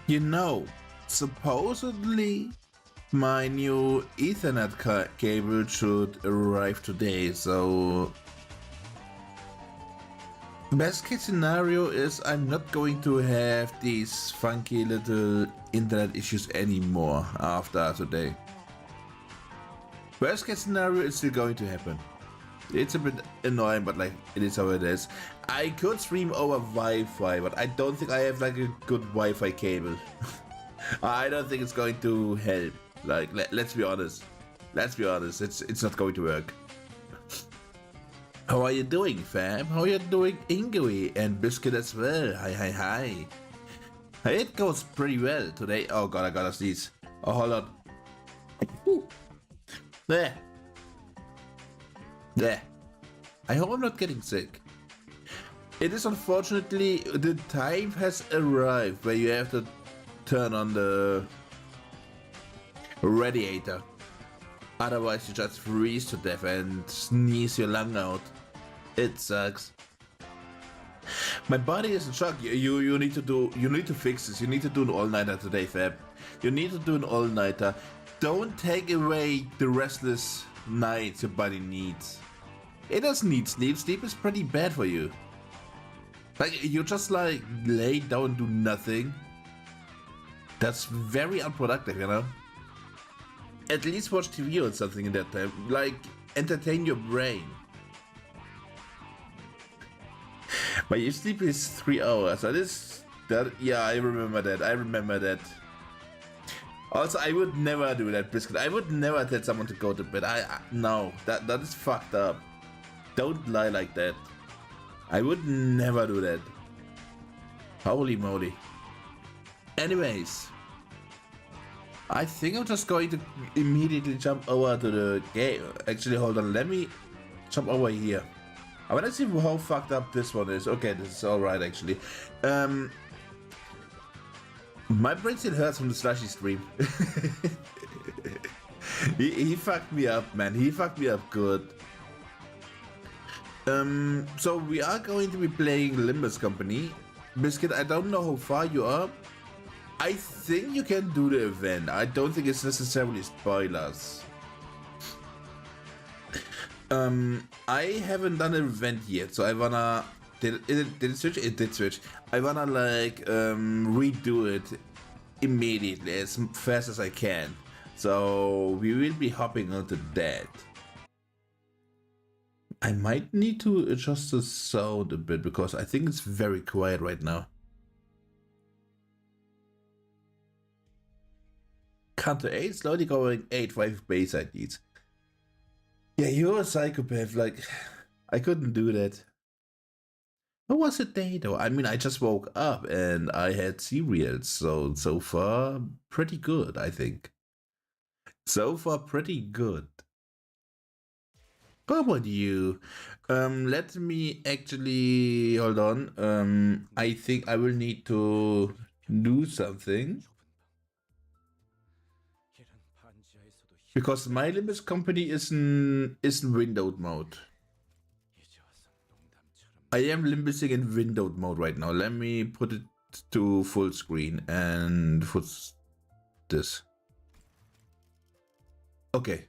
You know, supposedly my new Ethernet cable should arrive today, so best case scenario is I'm not going to have these funky little internet issues anymore after today. Worst case scenario, it's still going to happen. It's a bit annoying, but like, it is how it is. I could stream over Wi-Fi, but I don't think I have like a good Wi-Fi cable. I don't think it's going to help. Like, let's be honest. Let's be honest, it's not going to work. How are you doing, fam? How are you doing, Ingui and Biscuit as well? Hi, hi, hi. It goes pretty well today. Oh god, I gotta sneeze. Oh, hold on. There. There. I hope I'm not getting sick. It is unfortunately, the time has arrived where you have to turn on the radiator. Otherwise you just freeze to death and sneeze your lung out. It sucks. My body is in shock. You need to fix this. You need to do an all-nighter today, Fab. You need to do an all-nighter. Don't take away the restless nights your body needs. It doesn't need sleep. Sleep is pretty bad for you. Like, you just like lay down, do nothing. That's very unproductive, you know? At least watch TV or something in that time. Like, entertain your brain. My sleep is 3 hours. Yeah, I remember that. Also, I would never do that, Biscuit. I would never tell someone to go to bed. No, that is fucked up. Don't lie like that. I would never do that. Holy moly. Anyways, I think I'm just going to immediately jump over to the game. Actually, hold on. Let me jump over here. I want to see how fucked up this one is. Okay, this is alright, actually. My brain still hurts from the slushy stream. he fucked me up, man. He fucked me up good. So we are going to be playing Limbus Company. Biscuit, I don't know how far you are. I think you can do the event. I don't think it's necessarily spoilers. I haven't done an event yet, so I wanna... Did it switch? It did switch. I wanna like redo it immediately, as fast as I can. So we will be hopping onto that. I might need to adjust the sound a bit because I think it's very quiet right now. Counter 8, slowly going 8, 5 base IDs. Yeah, you're a psychopath, like, I couldn't do that. How was the day though? I mean, I just woke up and I had cereals, so far, pretty good, I think. So far, pretty good. How about you? Let me actually, hold on. I think I will need to do something. Because my limbus company is in windowed mode. I am limbusing in windowed mode right now. Let me put it to full screen and put this. Okay.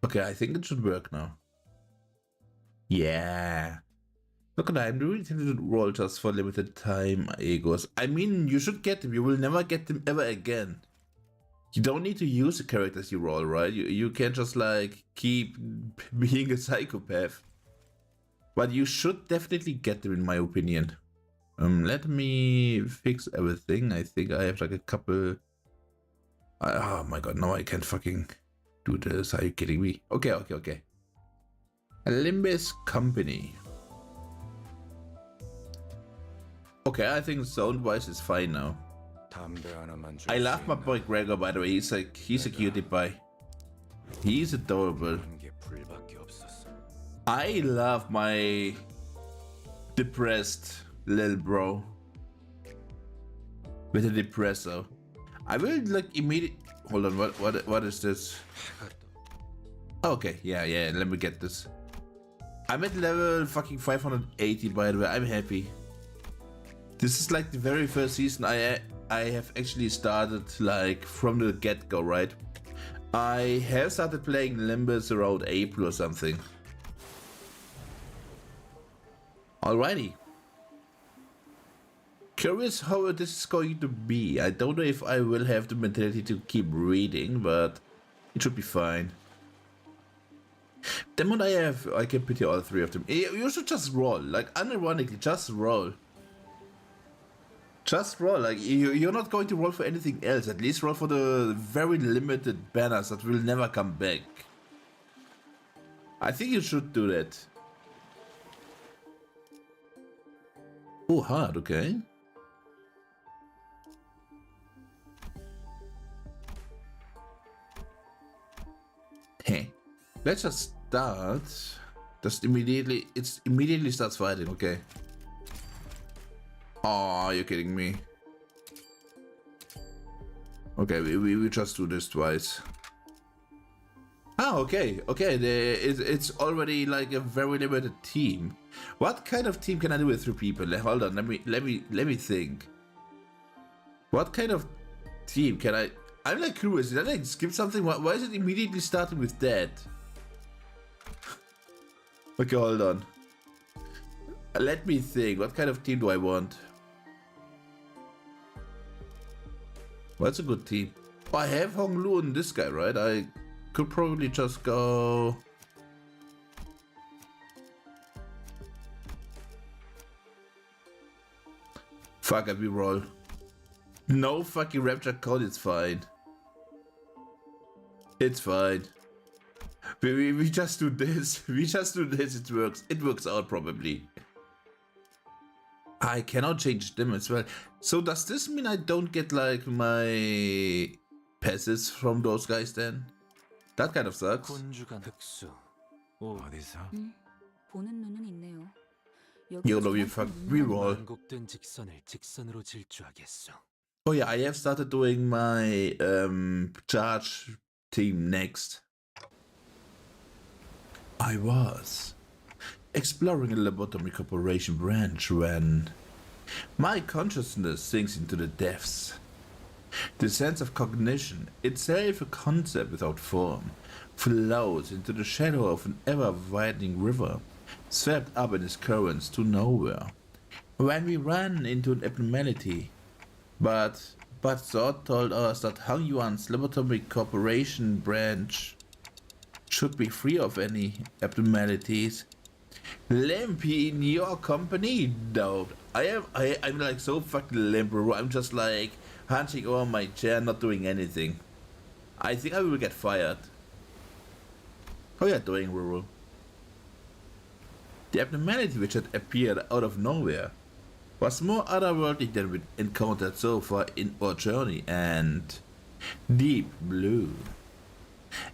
Okay, I think it should work now. Yeah. Look at that, I'm doing limited roll just for limited time, Egos. I mean, you should get them. You will never get them ever again. You don't need to use the characters you roll, right? You can't just like keep being a psychopath. But you should definitely get them in my opinion. Let me fix everything. I think I have like a couple... Oh my god, no, I can't fucking do this. Are you kidding me? Okay. A Limbus Company. Okay, I think sound-wise is fine now. I love my boy Gregor, by the way. He's a cutie pie. He's adorable. I love my depressed little bro with a depresso. I will like immediately. Hold on, what is this? Okay, yeah, let me get this. I'm at level fucking 580, by the way. I'm happy. This is like the very first season I have actually started like from the get-go, right? I have started playing Limbus around April or something. Alrighty. Curious how this is going to be. I don't know if I will have the mentality to keep reading, but it should be fine. Then what I can pity all three of them. You should just roll, like unironically, just roll. Just roll, like you're not going to roll for anything else. At least roll for the very limited banners that will never come back. I think you should do that. Oh, hard, okay. Hey, let's just start. It immediately starts fighting, okay. Oh, you're kidding me. Okay, we just do this twice. Ah, okay, it's already like a very limited team. What kind of team can I do with 3 people? Hold on, let me think. What kind of team can I? I'm like curious. Did I like skip something? Why is it immediately starting with that? Okay, hold on. Let me think. What kind of team do I want? What's a good team? Oh, I have Hong Lu and this guy, right? I could probably just go. Fuck it, we roll. No fucking rapture code, it's fine. It's fine. We just do this. We just do this, it works. It works out probably. I cannot change them as well. So does this mean I don't get like my passes from those guys then? That kind of sucks. You know, we fuck reroll. Oh yeah, I have started doing my charge team next. I was exploring a lobotomy corporation branch when my consciousness sinks into the depths. The sense of cognition, itself a concept without form, flows into the shadow of an ever-widening river, swept up in its currents to nowhere. When we ran into an abnormality, but thought told us that Hang Yuan's lobotomy corporation branch should be free of any abnormalities. Limpy in your company? No. I'm like so fucking limp, bro. I'm just like hunching over my chair, not doing anything. I think I will get fired. How are you doing, Ruru? The abnormality which had appeared out of nowhere was more otherworldly than we encountered so far in our journey, and deep blue.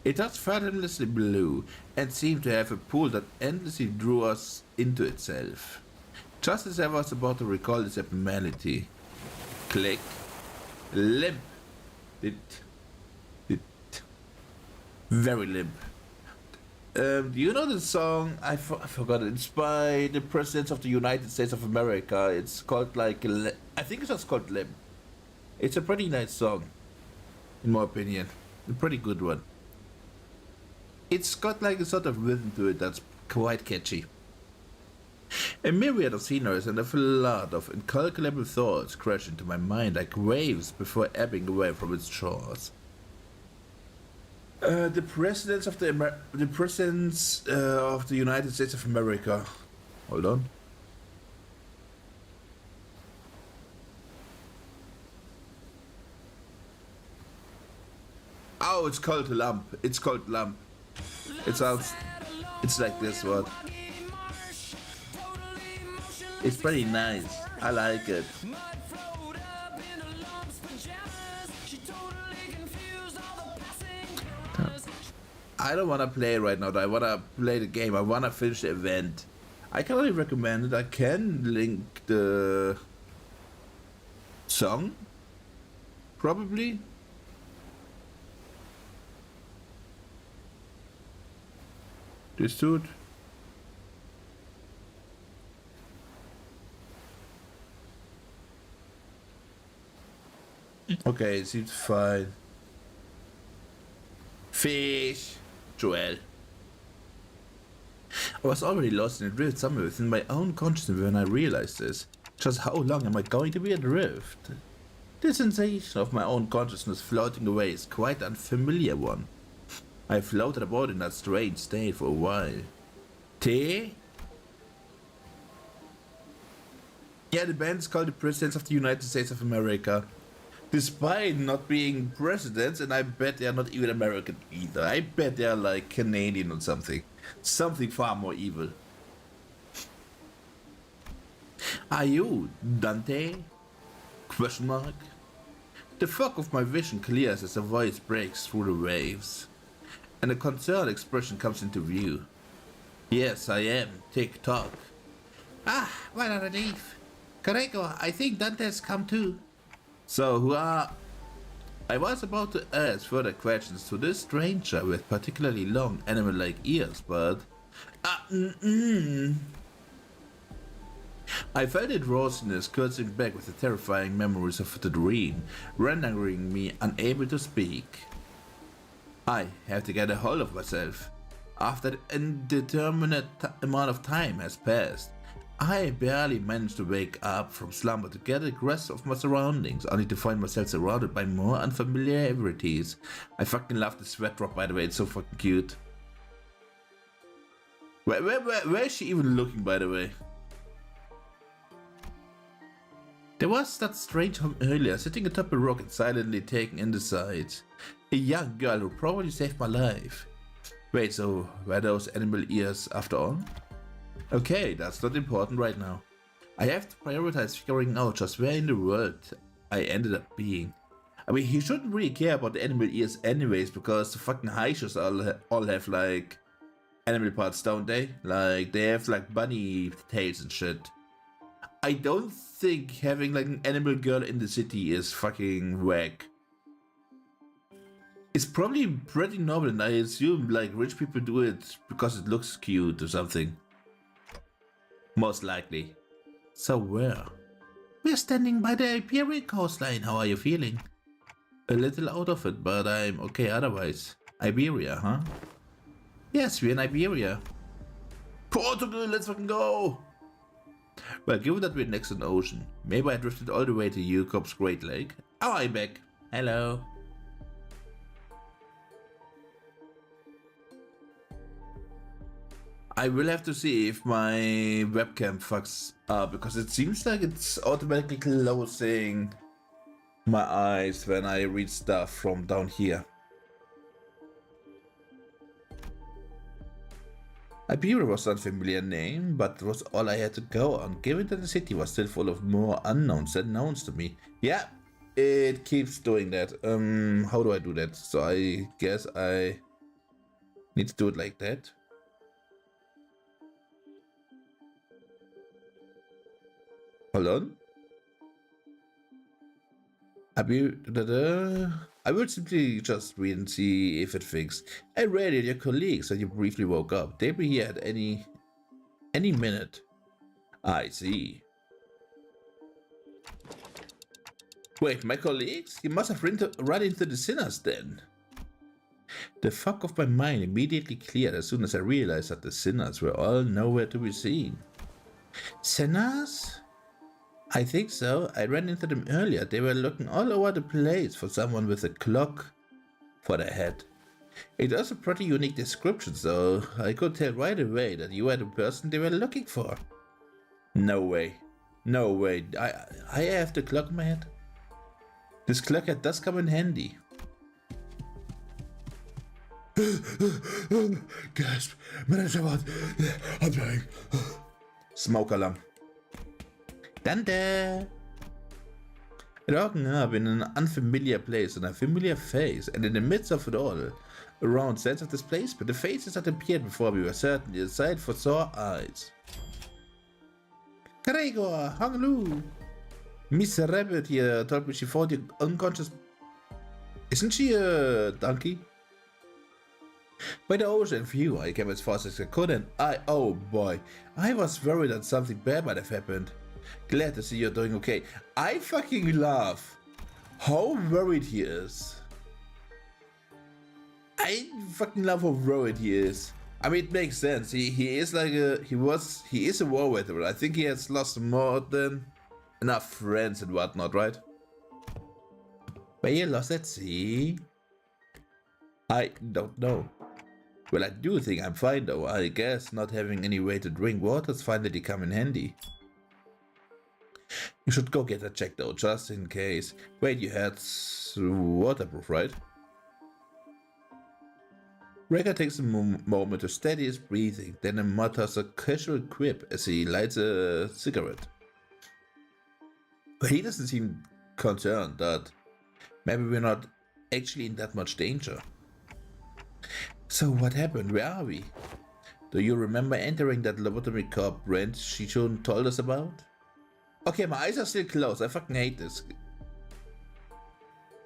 It was fathomlessly blue and seemed to have a pool that endlessly drew us into itself. Just as I was about to recall this abnormality. Click. Limp. It. Very limp. Do you know the song? I forgot it. It's by the Presidents of the United States of America. It's called like, I think it's just called Limp. It's a pretty nice song, in my opinion. A pretty good one. It's got like a sort of rhythm to it that's quite catchy. A myriad of sceneries and a flood of incalculable thoughts crash into my mind like waves before ebbing away from its shores. The presidents of the United States of America. Hold on. Oh, it's called Lump. It's called Lump. It sounds. It's like this one. It's pretty nice. I like it. I don't want to play right now. I want to play the game. I want to finish the event. I can only recommend it. I can link the song. Probably. This dude. Okay, it seems fine. Fish! Joel. I was already lost in a drift somewhere within my own consciousness when I realized this. Just how long am I going to be adrift? The sensation of my own consciousness floating away is quite an unfamiliar one. I floated about in that strange state for a while. Tea? Yeah, the band is called the Presidents of the United States of America. Despite not being presidents, and I bet they're not even American either. I bet they're like Canadian or something. Something far more evil. Are you Dante? Question mark. The fog of my vision clears as a voice breaks through the waves, and a concerned expression comes into view. Yes, I am. Tick-tock. Ah, what a relief. Corrego, I think Dante's come too. So, who are... I was about to ask further questions to this stranger with particularly long animal-like ears, but... I felt it rosiness coursing back with the terrifying memories of the dream, rendering me unable to speak. I have to get a hold of myself. After an indeterminate amount of time has passed, I barely managed to wake up from slumber to get a grasp of my surroundings, only to find myself surrounded by more unfamiliarities. I fucking love the sweat drop, by the way, it's so fucking cute. Where is she even looking, by the way? There was that strange home earlier, sitting atop a rock and silently taking in the sights. A young girl who probably saved my life. Wait, so were those animal ears after all? Okay, that's not important right now. I have to prioritize figuring out just where in the world I ended up being. I mean, he shouldn't really care about the animal ears anyways, because the fucking Haishas all have like animal parts, don't they? Like, they have like bunny tails and shit. I don't think having like an animal girl in the city is fucking whack. It's probably pretty normal, and I assume like rich people do it because it looks cute or something. Most likely. So where? We're standing by the Iberian coastline. How are you feeling? A little out of it, but I'm okay otherwise. Iberia, huh? Yes, we're in Iberia. Portugal, let's fucking go! Well, given that we're next to an ocean, maybe I drifted all the way to Yukop's Great Lake. Oh, I'm back. Hello. I will have to see if my webcam fucks up, because it seems like it's automatically closing my eyes when I read stuff from down here. Iberia was an unfamiliar name, but it was all I had to go on, given that the city was still full of more unknowns than knowns to me. Yeah, it keeps doing that. How do I do that? So I guess I need to do it like that. Hold on. I will simply just read and see if it fixed. I radiated your colleagues and you briefly woke up. They'll be here at any minute. I see. Wait, my colleagues? You must have run into the sinners then. The fog of my mind immediately cleared as soon as I realized that the sinners were all nowhere to be seen. Sinners? I think so. I ran into them earlier. They were looking all over the place for someone with a clock for their head. It was a pretty unique description, so I could tell right away that you were the person they were looking for. No way. No way. I have the clock on my head. This clock head does come in handy. Gasp. I'm dying. Smoke alarm. Dante! Walking up in an unfamiliar place on a familiar face, and in the midst of it all, around sense of displacement, the faces that appeared before me were certainly a sight for sore eyes. Gregor, Honglu! Miss Rabbit here told me she found you unconscious. Isn't she a donkey? By the ocean view, I came as fast as I could, and oh boy, I was worried that something bad might have happened. Glad to see you're doing okay. I fucking love how worried he is. I fucking love how worried he is. I mean, it makes sense. He is like he is a war veteran. I think he has lost more than enough friends and whatnot, right? Were you lost at sea? I don't know. Well, I do think I'm fine though. I guess not having any way to drink water's finally come in handy. You should go get that checked out, just in case. Wait, you had waterproof, right? Rega takes a moment to steady his breathing, then he mutters a casual quip as he lights a cigarette. But he doesn't seem concerned that maybe we're not actually in that much danger. So what happened? Where are we? Do you remember entering that lobotomy corp Brent Shichun told us about? Okay, my eyes are still closed. I fucking hate this.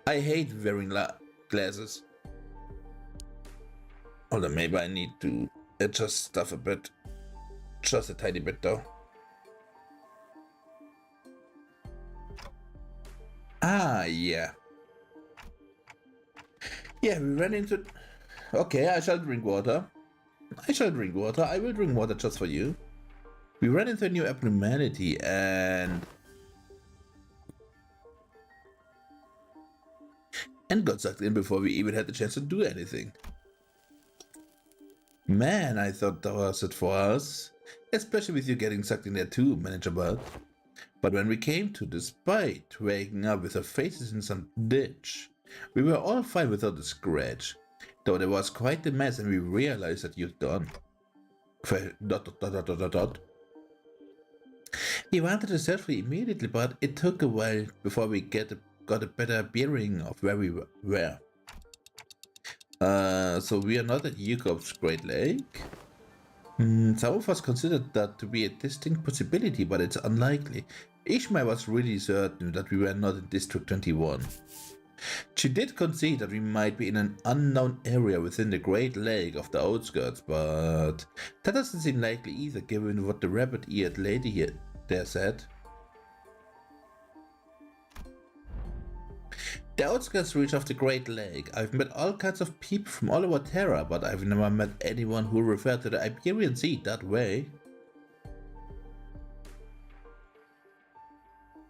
I hate wearing glasses. Although maybe I need to adjust stuff a bit. Just a tiny bit though. Ah, yeah. Yeah, we ran into... Okay, I shall drink water. I shall drink water. I will drink water just for you. We ran into a new abnormality and got sucked in before we even had the chance to do anything. Man, I thought that was it for us. Especially with you getting sucked in there too, Manager Bud. But when we came to, despite waking up with our faces in some ditch, we were all fine without a scratch. Though there was quite the mess and we realized that you'd done. We wanted to search for you immediately, but it took a while before we got a better bearing of where we were. So we are not at Yukop's Great Lake? Some of us considered that to be a distinct possibility, but it's unlikely. Ishmael was really certain that we were not in District 21. She did concede that we might be in an unknown area within the Great Lake of the outskirts, but that doesn't seem likely either given what the rabbit-eared lady here there said. The outskirts reach of the Great Lake. I've met all kinds of people from all over Terra, but I've never met anyone who referred to the Iberian Sea that way.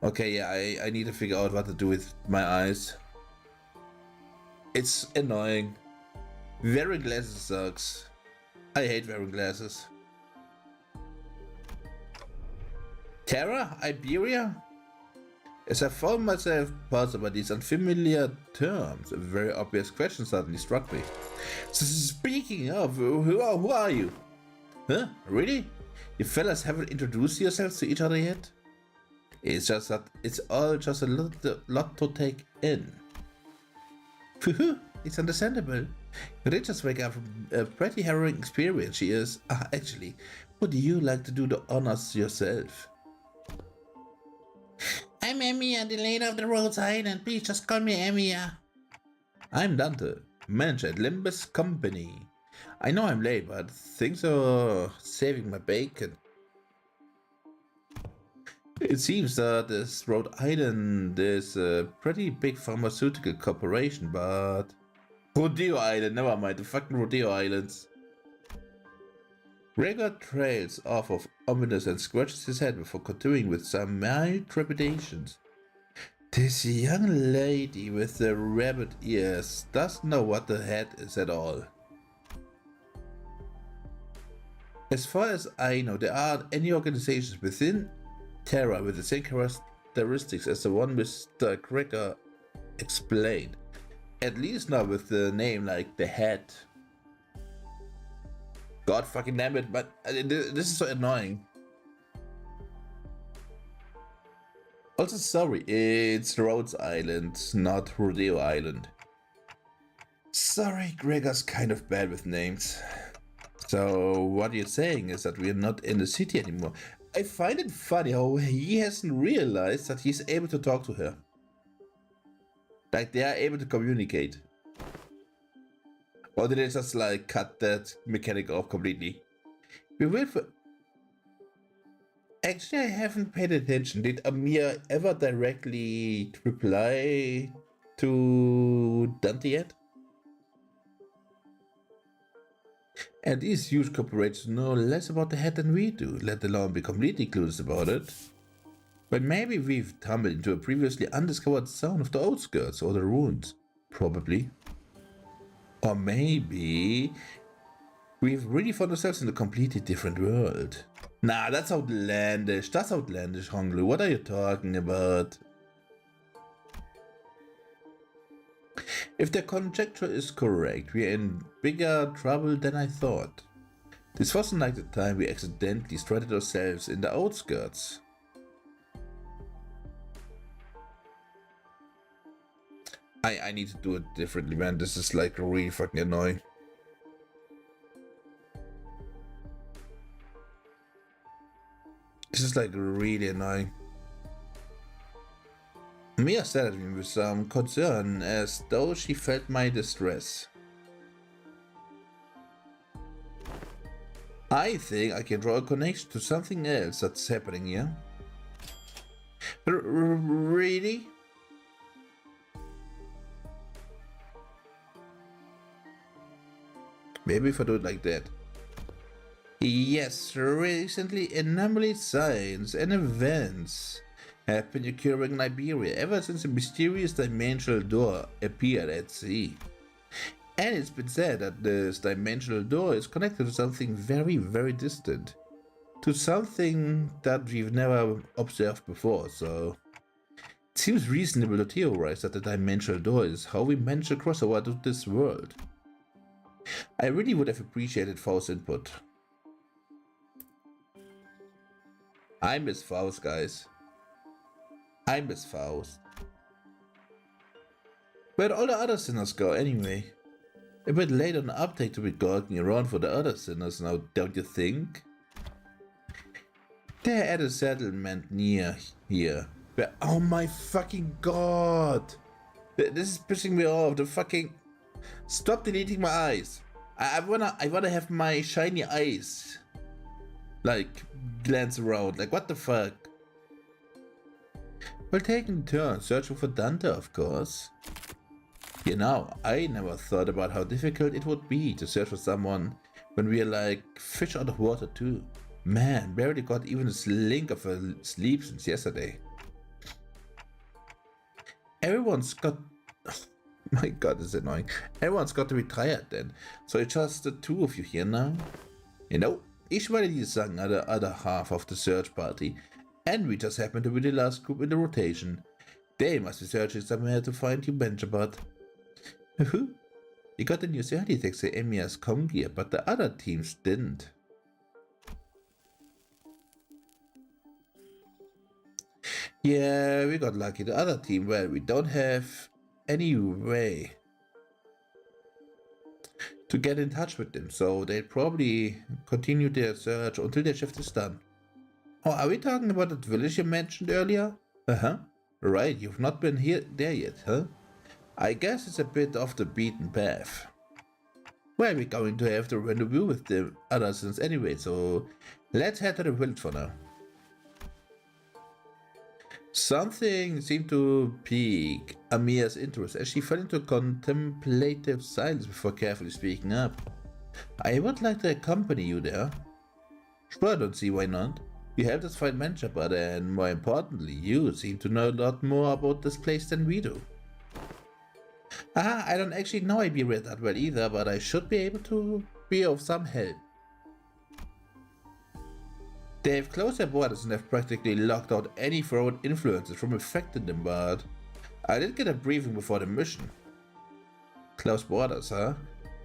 Okay, yeah, I need to figure out what to do with my eyes. It's annoying. Wearing glasses sucks. I hate wearing glasses. Terra? Iberia? As I found myself puzzled by these unfamiliar terms, a very obvious question suddenly struck me. So speaking of, who are you? Huh? Really? You fellas haven't introduced yourselves to each other yet? It's just that it's all just a lot to take in. It's understandable. You did just wake up from a pretty harrowing experience. She is. Actually, would you like to do the honors yourself? I'm Emiya, the lady of the Rhodes Island. Please just call me Emiya. I'm Dante, manager at Limbus Company. I know I'm late, but things are saving my bacon. It seems that this Rhode Island is a pretty big pharmaceutical corporation, but... Rodeo Island, never mind, the fucking Rodeo Islands. Rhaegar trails off of ominous and scratches his head before continuing with some mild trepidations. This young lady with the rabbit ears doesn't know what the head is at all. As far as I know, there aren't any organizations within Terra with the same characteristics as the one Mr. Gregor explained. At least not with the name like the Head. God fucking damn it, but this is so annoying. Also, sorry, it's Rhodes Island, not Rodeo Island. Sorry, Gregor's kind of bad with names. So, what you're saying is that we're not in the city anymore. I find it funny how he hasn't realized that he's able to talk to her. Like, they are able to communicate. Or did they just, like, cut that mechanic off completely? We will for... Actually, I haven't paid attention. Did Amir ever directly reply to Dante yet? And these huge corporations know less about the head than we do, let alone be completely clueless about it. But maybe we've tumbled into a previously undiscovered zone of the outskirts or the ruins. Probably. Or maybe we've really found ourselves in a completely different world. Nah, that's outlandish. That's outlandish, Honglu. What are you talking about? If the conjecture is correct, we're in bigger trouble than I thought. This wasn't like the time we accidentally stranded ourselves in the outskirts. I need to do it differently, man. This is like really fucking annoying. This is like really annoying. Mia stared at me with some concern, as though she felt my distress. I think I can draw a connection to something else that's happening here. Really? Maybe if I do it like that. Yes, recently anomaly signs and events have been occurring in Iberia ever since a mysterious dimensional door appeared at sea. And it's been said that this dimensional door is connected to something very, very distant. To something that we've never observed before, so it seems reasonable to theorize that the dimensional door is how we manage to cross over to this world. I really would have appreciated Faust's input. I miss Faust, guys. I miss Faust. Where'd all the other sinners go anyway? A bit late on the update to be gawking around for the other sinners now, don't you think? They're at a settlement near here. Where, oh my fucking god! This is pissing me off. The fucking... Stop deleting my eyes. I wanna have my shiny eyes like glance around. Like what the fuck? We're taking turns searching for Dante, of course. You know, I never thought about how difficult it would be to search for someone when we are like fish out of water too. Man, barely got even a slink of a sleep since yesterday. Everyone's got... My god, this is annoying. Everyone's got to be tired then. So it's just the two of you here now. You know, ich meine die Sang are the other half of the search party. And we just happen to be the last group in the rotation. They must be searching somewhere to find you, Benjabat. You got the new security thanks to Emia's com gear, but the other teams didn't. Yeah, we got lucky. The other team, well, we don't have any way to get in touch with them, so they'll probably continue their search until their shift is done. Oh, are we talking about that village you mentioned earlier? Uh-huh. Right, you've not been there yet, huh? I guess it's a bit off the beaten path. Well, we're going to have to rendezvous with the other sins anyway, so let's head to the village for now. Something seemed to pique Amia's interest as she fell into contemplative silence before carefully speaking up. I would like to accompany you there. Sure, I don't see why not. You helped us find Manchabat, and more importantly, you seem to know a lot more about this place than we do. I don't actually know Iberia that well either, but I should be able to be of some help. They have closed their borders and have practically locked out any foreign influences from affecting them, but I did get a briefing before the mission. Closed borders, huh?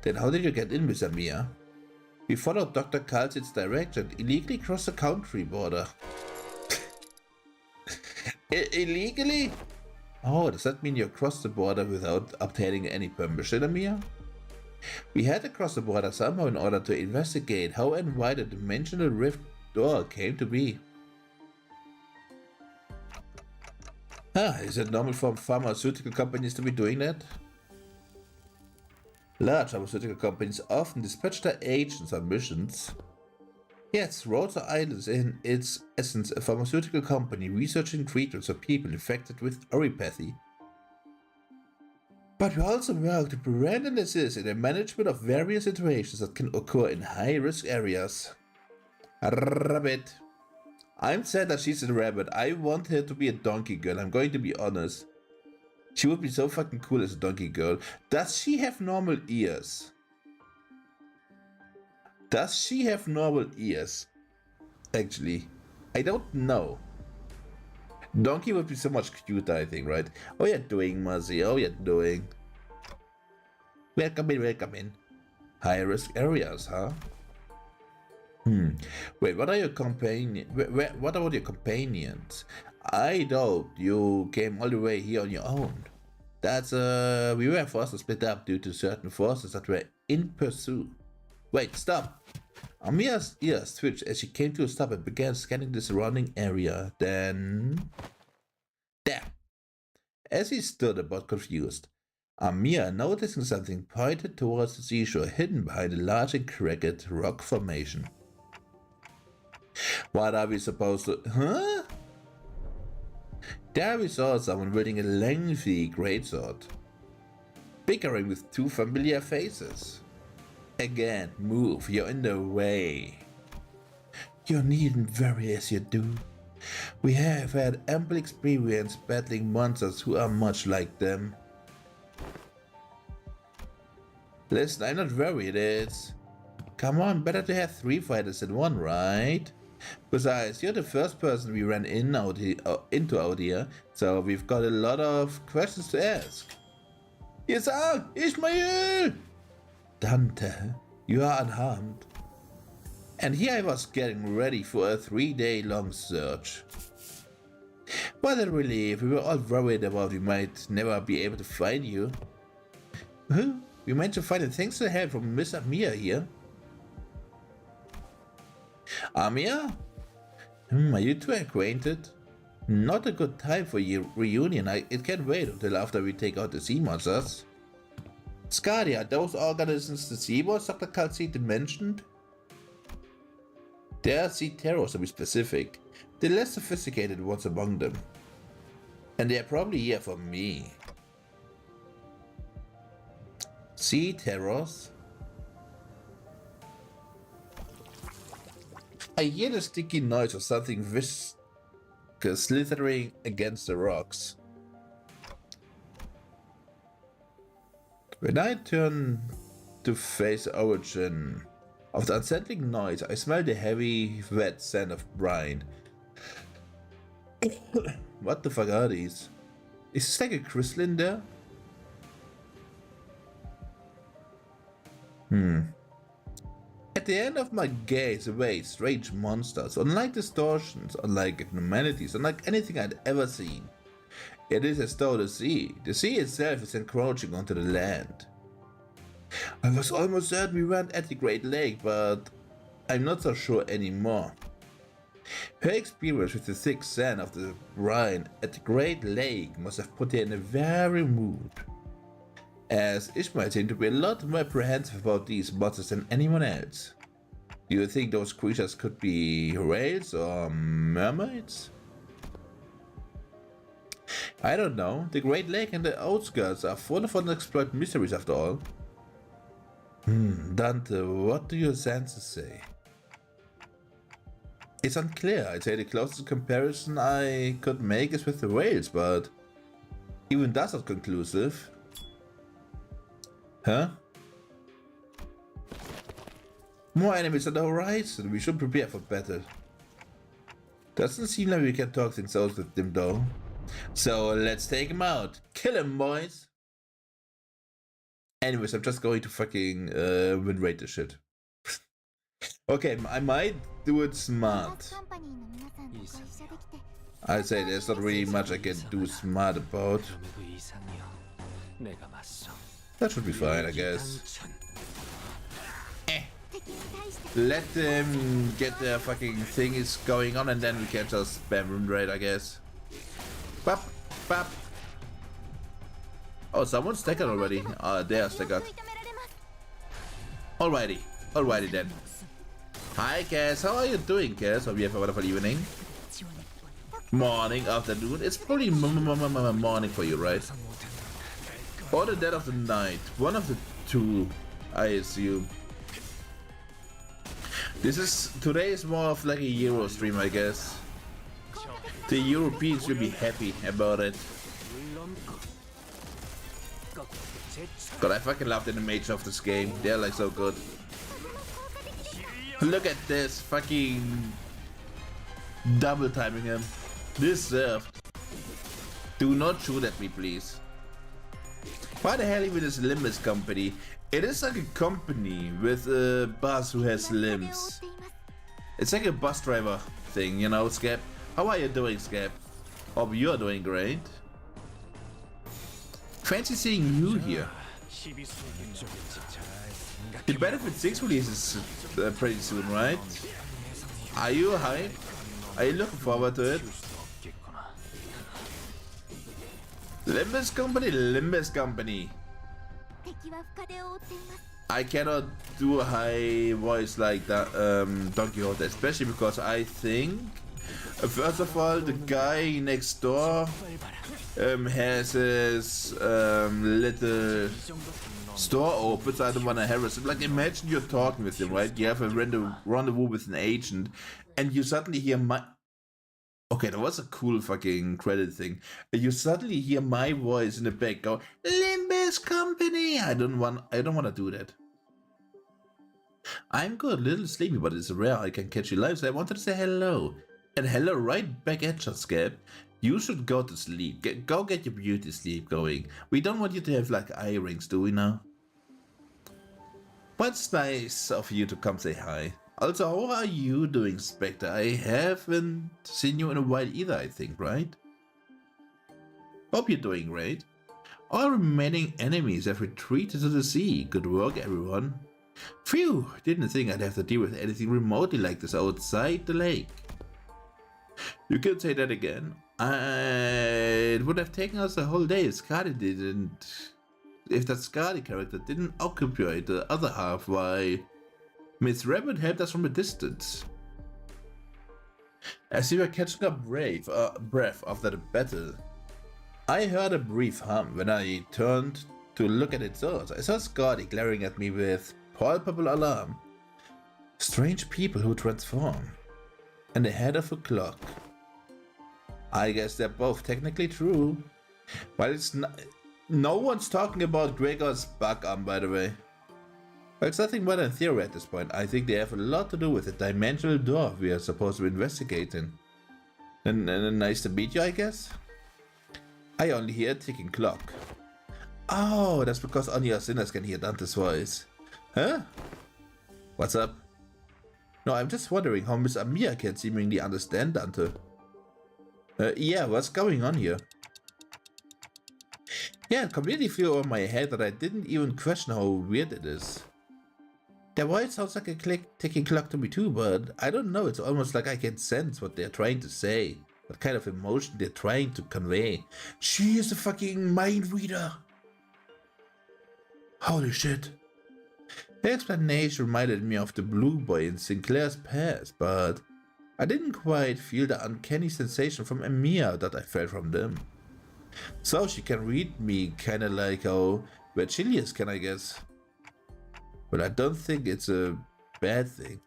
Then how did you get in, Miss Amia? We followed Dr. Kalsit's direction and illegally crossed the country border. Illegally? Oh, does that mean you crossed the border without obtaining any permission, Amia? We had to cross the border somehow in order to investigate how and why the dimensional rift door came to be. Is it normal for pharmaceutical companies to be doing that? Large pharmaceutical companies often dispatch their agents on missions. Yes, Rota Island is in its essence a pharmaceutical company researching treatments for people infected with oropathy. But we also work to prevent and assist in the management of various situations that can occur in high-risk areas. Rabbit. I'm sad that she's a rabbit. I want her to be a donkey girl, I'm going to be honest. She would be so fucking cool as a donkey girl. Does she have normal ears? Does she have normal ears? Actually, I don't know. Donkey would be so much cuter, I think, right? How you doing, Muzzy? How you doing? Welcome in, welcome in. High risk areas, huh? Wait, what are your companions? What about your companions? I thought you came all the way here on your own. That's we were forced to split up due to certain forces that were in pursuit. Wait, stop! Amia's ears twitched as she came to a stop and began scanning the surrounding area. Then... there! As he stood about confused, Amia, noticing something, pointed towards the seashore hidden behind a large and cracked rock formation. What are we supposed to... huh? There we saw someone wielding a lengthy greatsword, bickering with two familiar faces. Again, move, you're in the way. You needn't worry as you do. We have had ample experience battling monsters who are much like them. Listen, I'm not worried, it's... come on, better to have 3 fighters than 1, right? Besides, you're the first person we ran into out here, so we've got a lot of questions to ask. Yes, Ishmael! Dante, you are unharmed. And here I was getting ready for a 3-day-long search. What a relief, we were all worried about we might never be able to find you. We managed to find the things to help from Miss Amia here. Amia? Are you two acquainted? Not a good time for your reunion. It can't wait until after we take out the sea monsters. Skadi, are those organisms the sea monsters Dr. Calcite mentioned? They are sea terrors to be specific. The less sophisticated ones among them. And they are probably here for me. Sea terrors? I hear the sticky noise of something viscous slithering against the rocks. When I turn to face the origin of the unsettling noise, I smell the heavy, wet scent of brine. What the fuck are these? Is this like a crystal in there? At the end of my gaze away strange monsters, unlike distortions, unlike abnormalities, unlike anything I'd ever seen. It is as though the sea itself is encroaching onto the land. I was almost certain we weren't at the Great Lake, but I'm not so sure anymore. Her experience with the thick sand of the brine at the Great Lake must have put her in a very mood, as Ishmael seemed to be a lot more apprehensive about these monsters than anyone else. Do you think those creatures could be whales or mermaids? I don't know. The Great Lake and the outskirts are full of unexplored mysteries after all. Dante, what do your senses say? It's unclear. I'd say the closest comparison I could make is with the whales, but even that's not conclusive. Huh? More enemies on the horizon. We should prepare for battle. Doesn't seem like we can talk things out with them though. So let's take him out. Kill him, boys. Anyways, I'm just going to fucking win rate this shit. Okay, I might do it smart. I say there's not really much I can do smart about. That should be fine, I guess. Let them get their fucking thingies going on and then we can just spam room rate, I guess. Bap, bap. Oh, someone's staggered already. They are staggered. Alrighty then. Hi, Cass. How are you doing, Cass? Hope you have a wonderful evening. Morning, afternoon. It's probably morning for you, right? Or the dead of the night. One of the two, I assume. Today is more of like a Euro stream, I guess. The Europeans will be happy about it. God, I fucking love the animation of this game. They're like so good. Look at this fucking double timing him. Deserved. Do not shoot at me, please. Why the hell even is Limbus company? It is like a company with a bus who has limbs. It's like a bus driver thing, you know, Scap. How are you doing, Scap? Hope you're doing great. Fancy seeing you here. The Benefit 6 release is pretty soon, right? Are you hyped? Are you looking forward to it? Limbus company, Limbus company. I cannot do a high voice like that, Don Quixote, especially because I think, first of all, the guy next door has his little store open, so I don't want to harass him. Like, imagine you're talking with him, right? You have a rendezvous with an agent, and you suddenly hear my... Okay, that was a cool fucking credit thing. You suddenly hear my voice in the back go, Limbus company! I don't want to do that. I'm good, a little sleepy, but it's rare I can catch you live, so I wanted to say hello. And hello right back at you, Scap. You should go to sleep. Go get your beauty sleep going. We don't want you to have like eye rings, do we now? But it's nice of you to come say hi. Also, how are you doing, Spectre? I haven't seen you in a while either, I think, right? Hope you're doing great. All remaining enemies have retreated to the sea. Good work, everyone. Phew, didn't think I'd have to deal with anything remotely like this outside the lake. You can say that again. It would have taken us a whole day if that Scarly character didn't occupy the other half while Miss Rabbit helped us from a distance. As we were catching up breath after the battle, I heard a brief hum. When I turned to look at its source, I saw Scarly glaring at me with palpable alarm. Strange people who transform. And the head of a clock. I guess they're both technically true. But it's not... No one's talking about Gregor's bug arm, by the way. Well, it's nothing more than theory at this point. I think they have a lot to do with the dimensional door we are supposed to be investigating. And nice to meet you, I guess? I only hear a ticking clock. Oh, that's because only our sinners can hear Dante's voice. Huh? What's up? No, I'm just wondering how Miss Amia can seemingly understand Dante. Yeah, what's going on here? Yeah, it completely flew over my head that I didn't even question how weird it is. Their voice sounds like a ticking clock to me too, but I don't know, it's almost like I can sense what they're trying to say. What kind of emotion they're trying to convey. She is a fucking mind reader! Holy shit. The explanation reminded me of the blue boy in Sinclair's past, but I didn't quite feel the uncanny sensation from Emiya that I felt from them. So she can read me kinda like how Virgilius can, I guess. But I don't think it's a bad thing.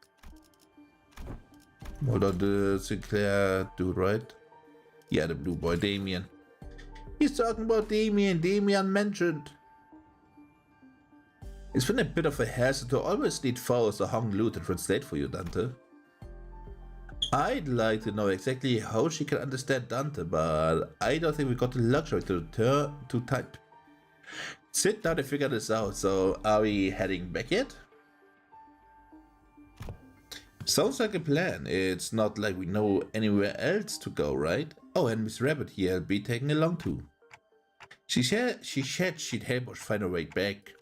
Hold on, the Sinclair dude, right? Yeah, the blue boy, Damien. He's talking about Damien mentioned. It's been a bit of a hassle to always need Faust or Hong Lu to translate for you, Dante. I'd like to know exactly how she can understand Dante, but I don't think we got the luxury to type. Sit down and figure this out, so are we heading back yet? Sounds like a plan. It's not like we know anywhere else to go, right? Oh, and Miss Rabbit here will be taking along too. She said she'd help us find our way back.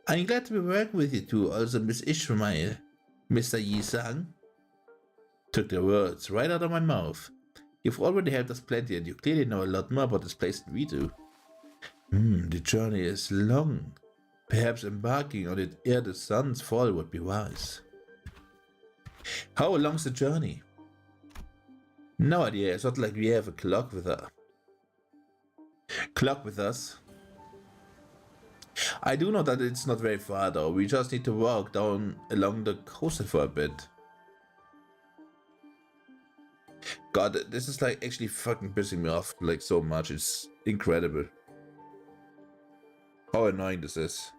I'm glad to be working with you too, also Miss Ishmael. Mr. Yi-san took the words right out of my mouth. You've already helped us plenty and you clearly know a lot more about this place than we do. The journey is long. Perhaps embarking on it ere the sun's fall would be wise. How long's the journey? No idea. It's not like we have a clock with her. Clock with us. I do know that it's not very far though. We just need to walk down along the coast for a bit. God, this is like actually fucking pissing me off like so much. It's incredible. How annoying this is.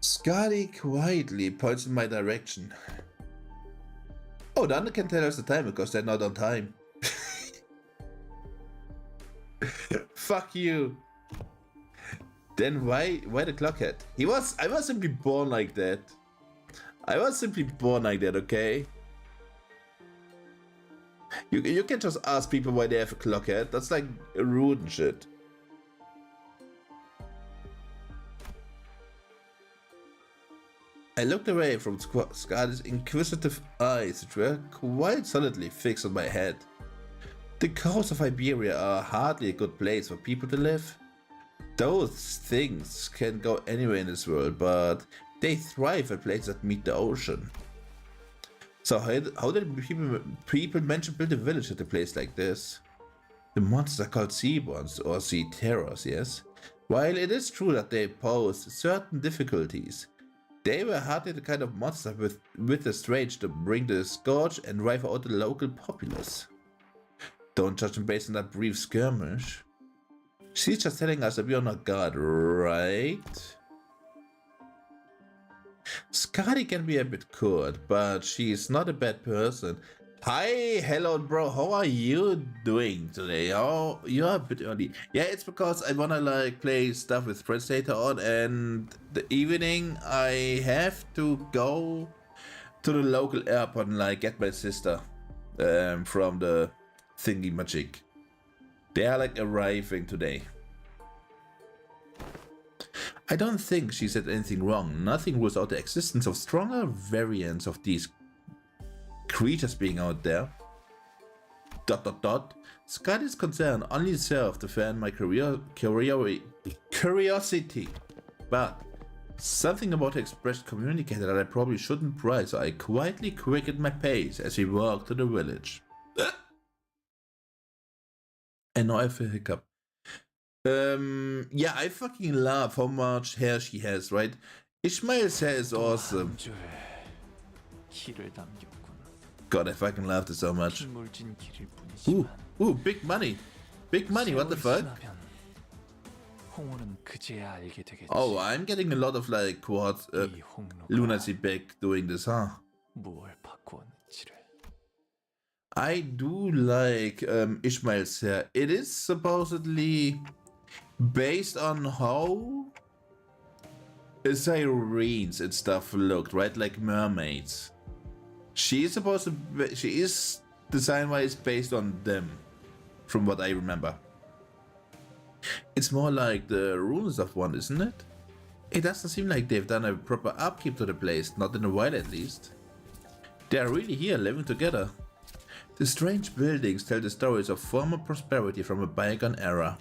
Scotty quietly points in my direction. Oh, the Under can tell us the time because they're not on time. Fuck you. Then why the clockhead? I was simply born like that. I was simply born like that, okay? You can just ask people why they have a clockhead. That's like rude and shit. I looked away from Scarlet's inquisitive eyes, which were quite solidly fixed on my head. The coasts of Iberia are hardly a good place for people to live. Those things can go anywhere in this world, but they thrive at places that meet the ocean. So how did people manage to build a village at a place like this? The monsters are called sea bonds or sea terrors, yes? While it is true that they posed certain difficulties, they were hardly the kind of monster with the strange to bring the scourge and drive out the local populace. Don't judge them based on that brief skirmish. She's just telling us that we are not God, right? Scotty can be a bit cold, but she's not a bad person. Hi, hello bro, how are you doing today? Oh, you're a bit early. Yeah, it's because I wanna like play stuff with friends later on, and the evening I have to go to the local airport and like get my sister from the thingy magic. They are like arriving today. I don't think she said anything wrong. Nothing rules out the existence of stronger variants of these creatures being out there. ... Scotty's concern only served to fan my curiosity. But something about her expression communicated that I probably shouldn't pry, so I quietly quickened my pace as we walked to the village. And now I have a hiccup. Yeah, I fucking love how much hair she has, right? Ishmael's hair is awesome. God, I fucking love this so much. Ooh, big money. Big money, what the fuck? Oh, I'm getting a lot of like quad lunacy back doing this, huh? I do like Ishmael's hair. It is supposedly based on how sirens and stuff looked, right? Like mermaids. She is supposed to be, she is design-wise based on them, from what I remember. It's more like the ruins of one, isn't it? It doesn't seem like they've done a proper upkeep to the place, not in a while at least. They are really here, living together. The strange buildings tell the stories of former prosperity from a bygone era.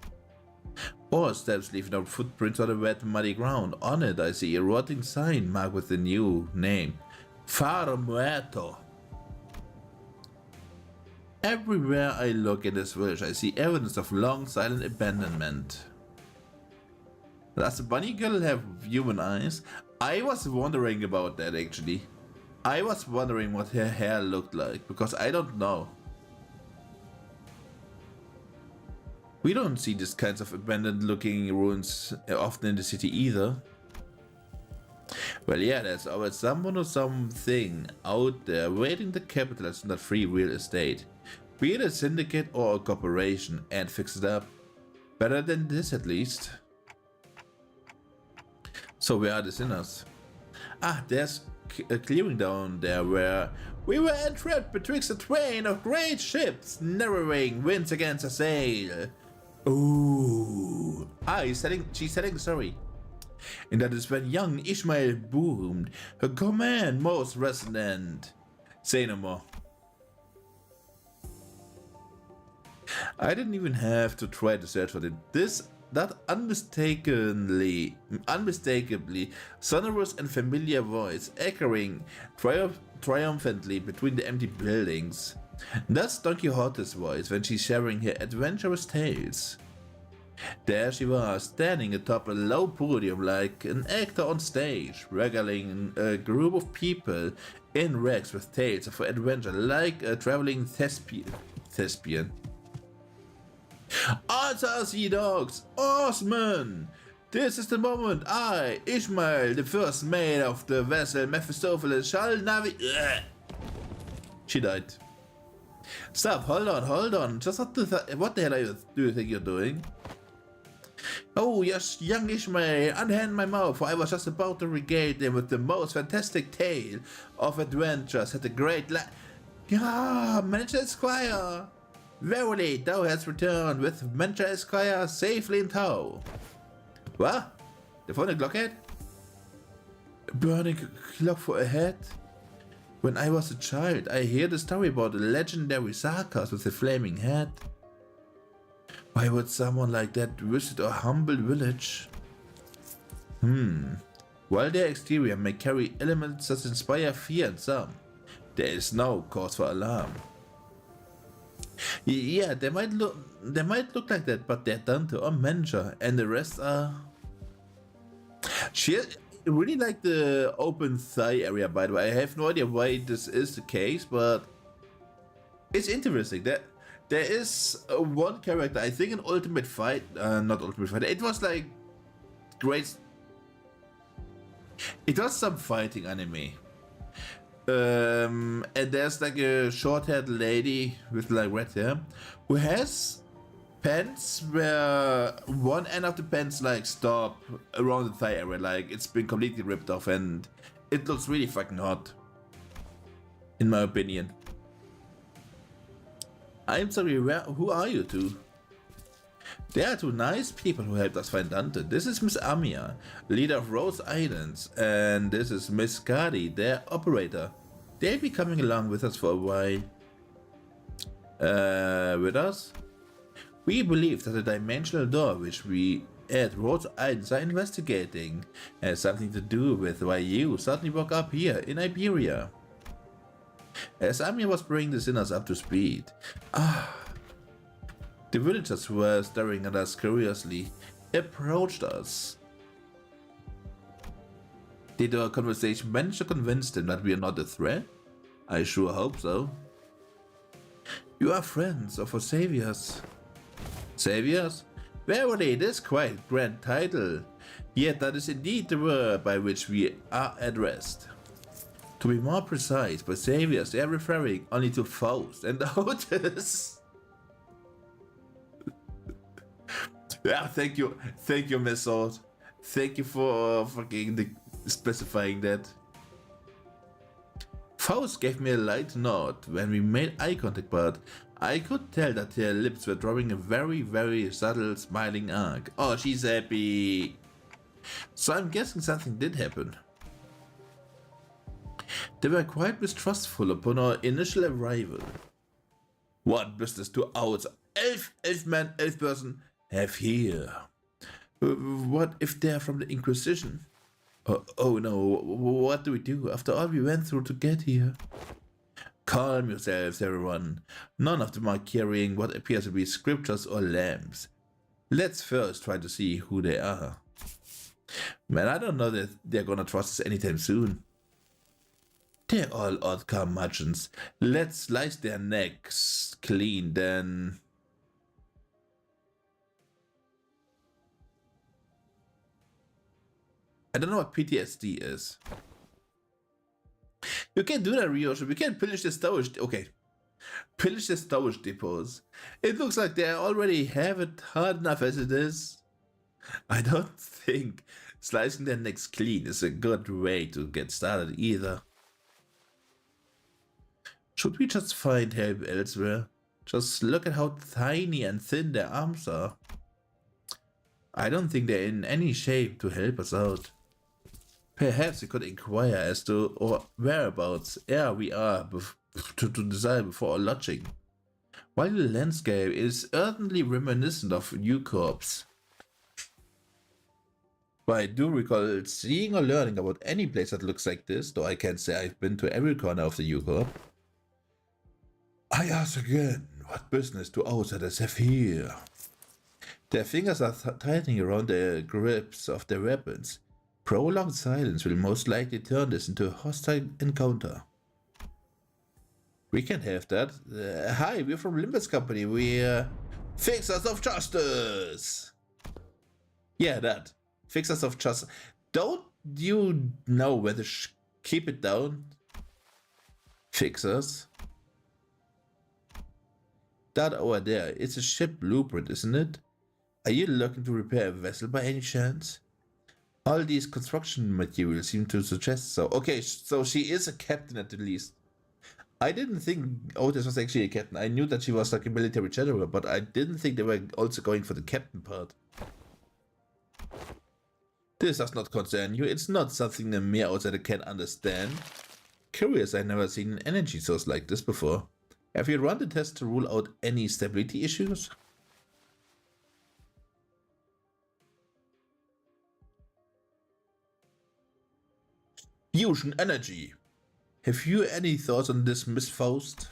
Or steps leaving out footprints on the wet, muddy ground. On it, I see a rotting sign marked with the new name, Faro Muerto. Everywhere I look in this village, I see evidence of long, silent abandonment. Does the bunny girl have human eyes? I was wondering about that actually. I was wondering what her hair looked like, because I don't know. We don't see these kinds of abandoned looking ruins often in the city either. Well, yeah, there's always someone or something out there waiting to capitalize on that free real estate. Be it a syndicate or a corporation, and fix it up. Better than this at least. So where are the sinners? Ah, there's a clearing down there where we were entrapped betwixt a train of great ships, narrowing winds against a sail. Ooh. Ah, she's telling the story. And that is when young Ishmael boomed, her command most resonant. Say no more. I didn't even have to try to search for it. This unmistakably sonorous and familiar voice echoing triumphantly between the empty buildings. That's Don Quixote's voice when she's sharing her adventurous tales. There she was, standing atop a low podium like an actor on stage, regaling a group of people in rags with tales of adventure like a traveling thespian. Answer, sea dogs! Horsemen! This is the moment I, Ishmael, the first mate of the vessel Mephistopheles, shall navigate. She died. Stop, hold on. Just what the hell do you think you're doing? Oh, yes, young Ishmael, unhand my mouth, for I was just about to regale them with the most fantastic tale of adventures at the great Manager Esquire! Verily, thou hast returned with Manager Esquire safely in tow. What? The phone clock head? A burning clock for a head? When I was a child, I heard the story about the legendary Sarkas with the flaming head. Why would someone like that visit a humble village? While their exterior may carry elements that inspire fear in some, there is no cause for alarm. Yeah, they might look like that, but they're done to a manager, and the rest are. She really like the open thigh area, by the way. I have no idea why this is the case, but it's interesting. There is one character, I think, in Ultimate Fight, not Ultimate Fight. It was like great. It was some fighting anime. And there's like a short-haired lady with like red hair who has pants where one end of the pants like stop around the thigh area, like it's been completely ripped off, and it looks really fucking hot, in my opinion. I'm sorry, who are you two? They are two nice people who helped us find Dante. This is Miss Amia, leader of Rose Islands, and this is Miss Cardi, their operator. They'll be coming along with us for a while. With us? We believe that the dimensional door which we at Rose Islands are investigating has something to do with why you suddenly woke up here in Iberia. As Amia was bringing the sinners up to speed, the villagers who were staring at us curiously approached us. Did our conversation manage to convince them that we are not a threat? I sure hope so. You are friends of our saviors. Saviors? Verily, this quite grand title. Yet that is indeed the word by which we are addressed. To be more precise, by saviors, they are referring only to Faust and Otis. Yeah, thank you, Miss Sword. Thank you for specifying that. Faust gave me a light nod when we made eye contact, but I could tell that her lips were drawing a very, very subtle smiling arc. Oh, she's happy. So I'm guessing something did happen. They were quite mistrustful upon our initial arrival. What business do ours, elf person, have here? What if they're from the Inquisition? Oh no, what do we do after all we went through to get here? Calm yourselves, everyone. None of them are carrying what appears to be scriptures or lamps. Let's first try to see who they are. Man, I don't know that they're gonna trust us anytime soon. They're all odd curmudgeons. Let's slice their necks clean, then. I don't know what PTSD is. You can't do that, Ryoshi. We can't pillage the storage. Okay. Pillage the storage depots. It looks like they already have it hard enough as it is. I don't think slicing their necks clean is a good way to get started either. Should we just find help elsewhere? Just look at how tiny and thin their arms are. I don't think they're in any shape to help us out. Perhaps we could inquire as to our whereabouts ere we are to decide before our lodging. While the landscape is certainly reminiscent of New Corps, But I do recall seeing or learning about any place that looks like this, though I can't say I've been to every corner of the Yukon. I ask again, what business do outsiders have here? Their fingers are tightening around the grips of their weapons. Prolonged silence will most likely turn this into a hostile encounter. We can have that. Hi, we're from Limbus Company. We're fixers of justice. Yeah, that. Fixers of justice. Don't you know where to keep it down? Fixers. That over there, it's a ship blueprint, isn't it? Are you looking to repair a vessel by any chance? All these construction materials seem to suggest so. Okay, so she is a captain at the least. I didn't think Otis was actually a captain. I knew that she was like a military general, but I didn't think they were also going for the captain part. This does not concern you. It's not something the mere outsider can understand. Curious, I've never seen an energy source like this before. Have you run the test to rule out any stability issues? Fusion energy. Have you any thoughts on this, Miss Faust?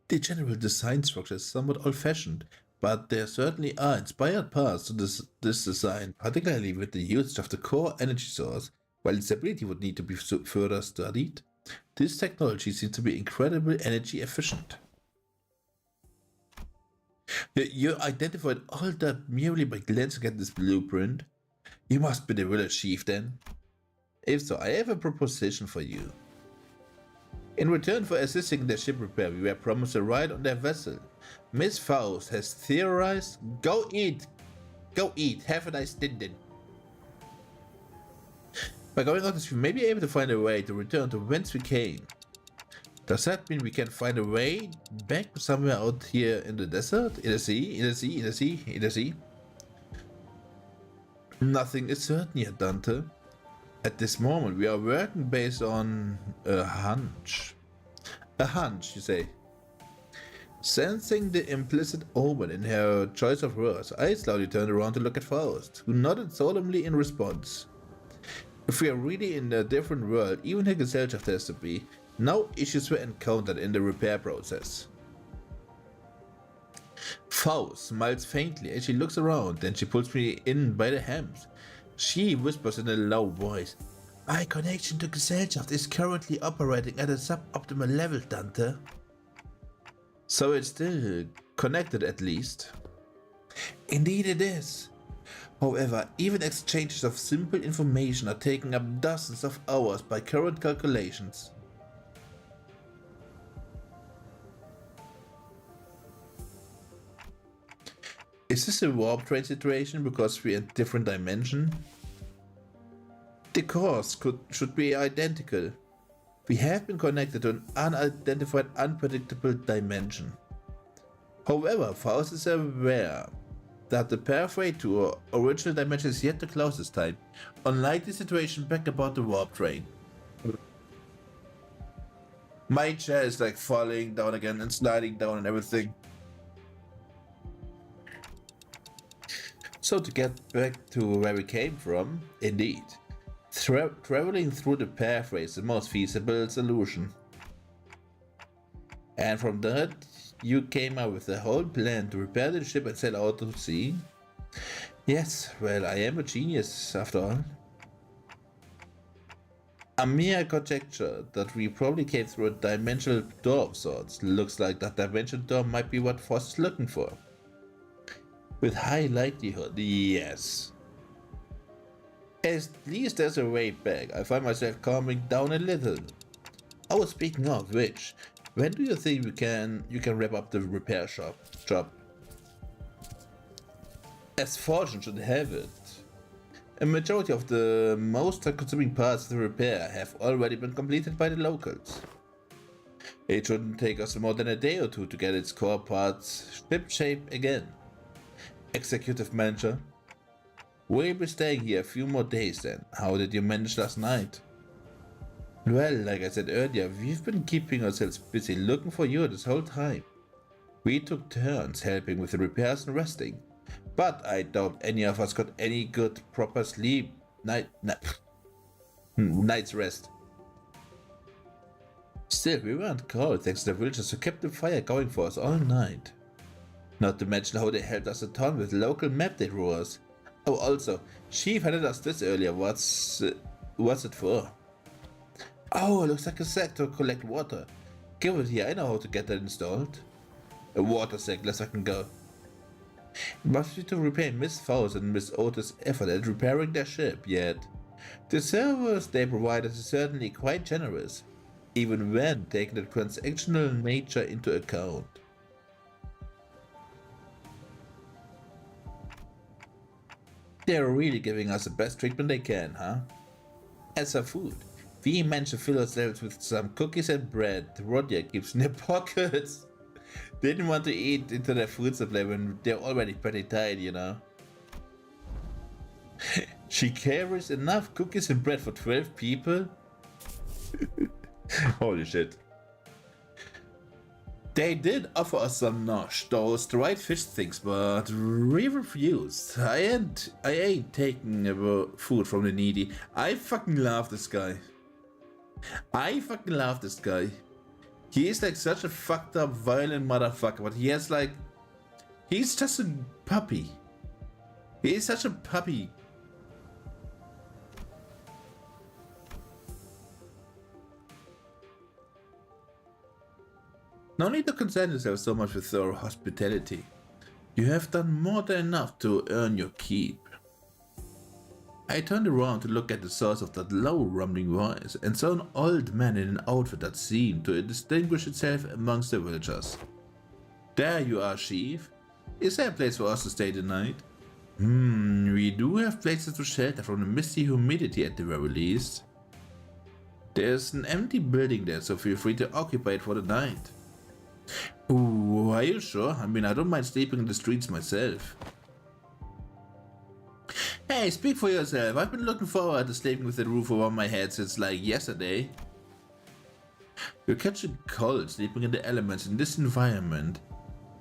The general design structure is somewhat old-fashioned, but there certainly are inspired parts to this design, particularly with the usage of the core energy source. While its ability would need to be further studied, this technology seems to be incredibly energy efficient. You identified all that merely by glancing at this blueprint? You must be the village chief then. If so, I have a proposition for you. In return for assisting their ship repair, we were promised a ride on their vessel. Miss Faust has theorized. Go eat! Go eat! Have a nice dinner! By going on this, we may be able to find a way to return to whence we came. Does that mean we can find a way back somewhere out here in the desert? In the sea? In the sea? In the sea? In the sea? Nothing is certain yet, Dante. At this moment, we are working based on a hunch. A hunch, you say. Sensing the implicit omen in her choice of words, I slowly turned around to look at Faust, who nodded solemnly in response. If we are really in a different world, even her Gesellschaft has to be, no issues were encountered in the repair process. Faust smiles faintly as she looks around, then she pulls me in by the hands. She whispers in a low voice, "My connection to Gesellschaft is currently operating at a suboptimal level, Dante." So it's still connected at least. Indeed it is. However, even exchanges of simple information are taking up dozens of hours by current calculations. Is this a warp train situation because we're in a different dimension? The course should be identical. We have been connected to an unidentified, unpredictable dimension. However, Faust is aware that the pathway to our original dimension is yet to close this time, unlike the situation back about the warp train. My chair is like falling down again and sliding down and everything. So to get back to where we came from, indeed, traveling through the pathway is the most feasible solution. And from that, you came up with a whole plan to repair the ship and sail out to sea? Yes, well, I am a genius after all. A mere conjecture that we probably came through a dimensional door of sorts. Looks like that dimensional door might be what Frost is looking for. With high likelihood, yes. At least there's a way back. I find myself calming down a little. Oh, speaking of which, when do you think you can wrap up the repair job? As fortune should have it, a majority of the most time-consuming parts of the repair have already been completed by the locals. It shouldn't take us more than a day or two to get its core parts ship-shape again. Executive Manager, we'll be staying here a few more days then. How did you manage last night? Well, like I said earlier, we've been keeping ourselves busy looking for you this whole time. We took turns helping with the repairs and resting. But I doubt any of us got any good proper sleep night's rest. Still, we weren't cold thanks to the villagers who kept the fire going for us all night. Not to mention how they helped us a ton with local map they drew us. Oh, also, Chief handed us this earlier. What's it for? Oh, it looks like a sack to collect water. Give it here, I know how to get that installed. A water sack, let's fucking go. It must be to repay Miss Faust and Miss Otis' effort at repairing their ship, yet the service they provide us is certainly quite generous, even when taking the transactional nature into account. They're really giving us the best treatment they can, huh? As for food, we managed to fill ourselves with some cookies and bread Rodya keeps in their pockets. They didn't want to eat into their food supply when they're already pretty tired, you know. She carries enough cookies and bread for 12 people? Holy shit. They did offer us some nosh, those dried fish things, but we refused. I ain't taking food from the needy. I fucking love this guy. He is like such a fucked up, violent motherfucker, but he has like... He's just a puppy. He is such a puppy. No need to concern yourself so much with our hospitality. You have done more than enough to earn your keep. I turned around to look at the source of that low rumbling voice and saw an old man in an outfit that seemed to distinguish itself amongst the villagers. There you are, Chief. Is there a place for us to stay tonight? We do have places to shelter from the misty humidity at the very least. There's an empty building there, so feel free to occupy it for the night. Ooh, are you sure? I mean, I don't mind sleeping in the streets myself. Hey, speak for yourself. I've been looking forward to sleeping with the roof over my head since like yesterday. You're catching cold sleeping in the elements in this environment,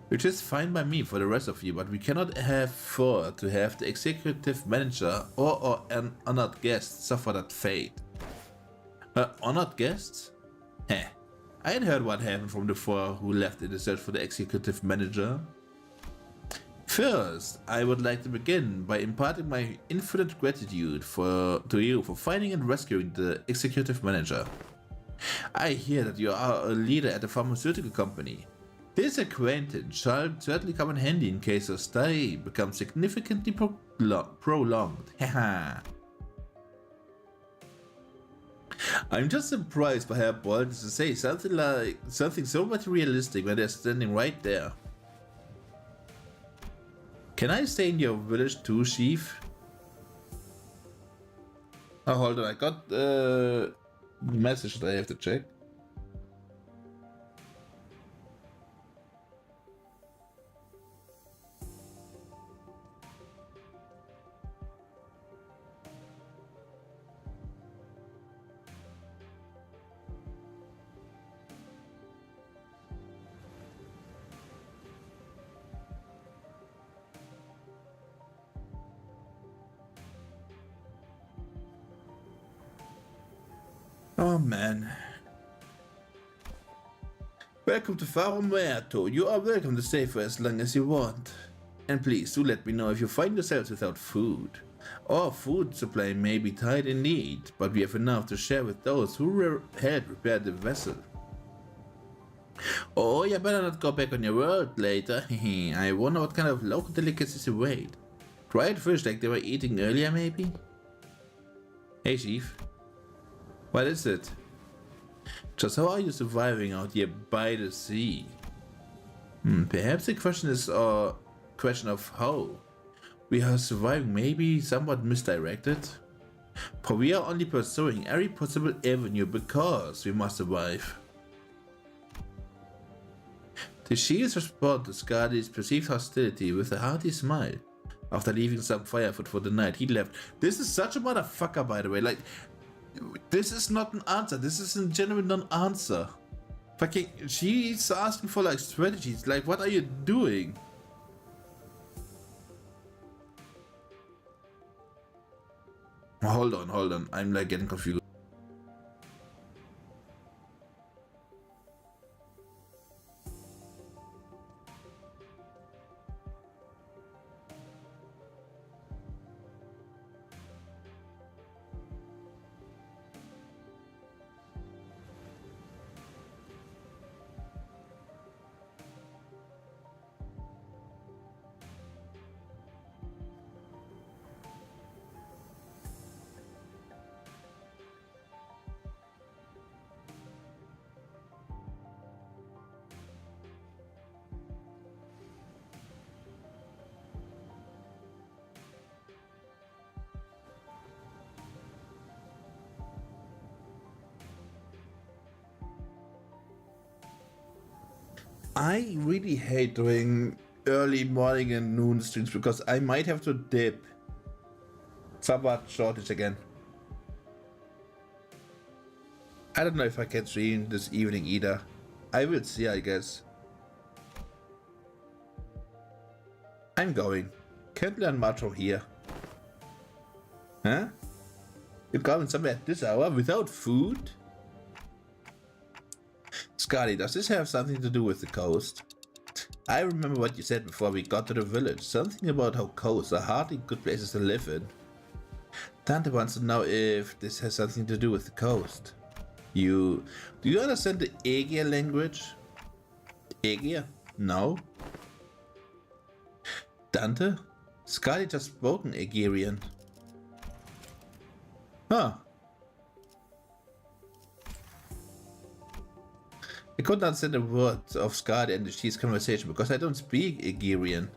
which is fine by me for the rest of you, but we cannot afford to have the executive manager or an honored guest suffer that fate. Honored guests? Heh. I had heard what happened from the four who left in the search for the executive manager. First, I would like to begin by imparting my infinite gratitude to you for finding and rescuing the executive manager. I hear that you are a leader at a pharmaceutical company. This acquaintance shall certainly come in handy in case your stay becomes significantly prolonged. Haha. I'm just surprised by her boldness to say something so materialistic when they're standing right there. Can I stay in your village too, Chief? Oh, hold on, I got a message that I have to check. Oh man. Welcome to Faro Muerto. You are welcome to stay for as long as you want. And please do let me know if you find yourselves without food. Our food supply may be tight in need, but we have enough to share with those who helped repair the vessel. Oh, you better not go back on your word later. I wonder what kind of local delicacies you wait. Dried fish like they were eating earlier, maybe? Hey, Chief. What is it? Just how are you surviving out here by the sea? Perhaps the question is a question of how. We are surviving, maybe somewhat misdirected? For we are only pursuing every possible avenue because we must survive. The Shield's response to Skadi's perceived hostility with a hearty smile. After leaving some firefood for the night, he left. This is such a motherfucker, by the way. Like, this is not an answer. This is a genuine non-answer. Fucking, she's asking for like strategies. Like, what are you doing? Hold on. I'm like getting confused. I really hate doing early morning and noon streams because I might have to dip. Somewhat shortage again. I don't know if I can stream this evening either. I will see, I guess. I'm going. Can't learn much from here. Huh? You're going somewhere at this hour without food? Scotty, does this have something to do with the coast? I remember what you said before we got to the village. Something about how coasts are hardly good places to live in. Tante wants to know if this has something to do with the coast. Do you understand the Aegir language? Aegir? No? Dante? Scotty just spoken Aegirian. Huh. I couldn't understand a word of Scotty and she's conversation because I don't speak Aegirian.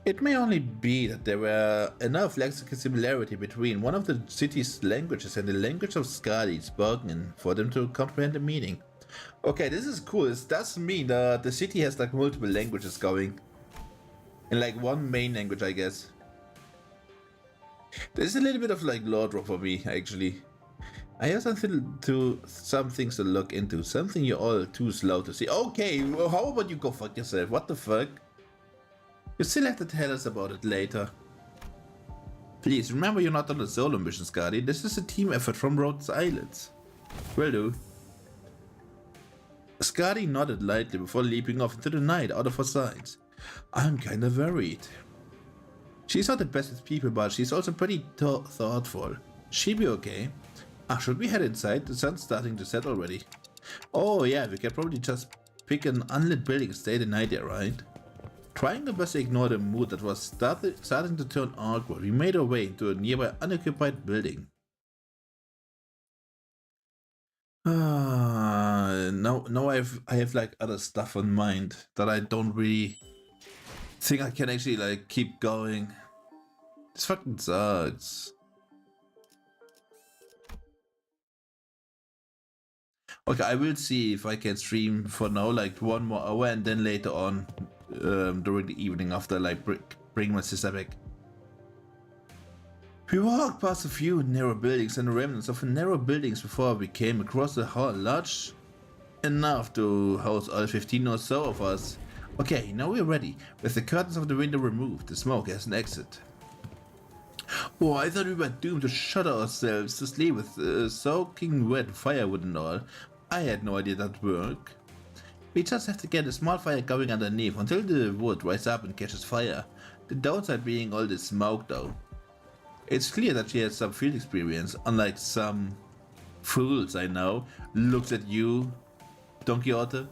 It may only be that there were enough lexical similarity between one of the city's languages and the language of Scotty spoken for them to comprehend the meaning. Okay, this is cool. It does mean that the city has like multiple languages going. And like one main language, I guess. There's a little bit of like lore drop for me, actually. I have some things to look into. Something you're all too slow to see. Okay, well, how about you go fuck yourself? What the fuck? You still have to tell us about it later. Please, remember you're not on a solo mission, Scotty. This is a team effort from Rhodes Islands. Will do. Scotty nodded lightly before leaping off into the night out of her sight. I'm kinda worried. She's not the best with people, but she's also pretty thoughtful. She'll be okay. Should we head inside? The sun's starting to set already. Oh yeah, we can probably just pick an unlit building and stay the night there, right? Trying the best to ignore the mood that was starting to turn awkward, we made our way into a nearby unoccupied building. Now I have like other stuff on mind that I don't really think I can actually like keep going. This fucking sucks. Okay, I will see if I can stream for now like 1 more hour and then later on during the evening after like bring my sister back. We walked past a few narrow buildings and the remnants of narrow buildings before we came across a hall large enough to house all 15 or so of us. Okay, now we're ready. With the curtains of the window removed, the smoke has an exit. Oh, I thought we were doomed to shudder ourselves to sleep with soaking wet firewood and all. I had no idea that would work. We just have to get a small fire going underneath until the wood rises up and catches fire. The downside being all this smoke though. It's clear that she has some field experience, unlike some fools I know. Looks at you, Don Quixote.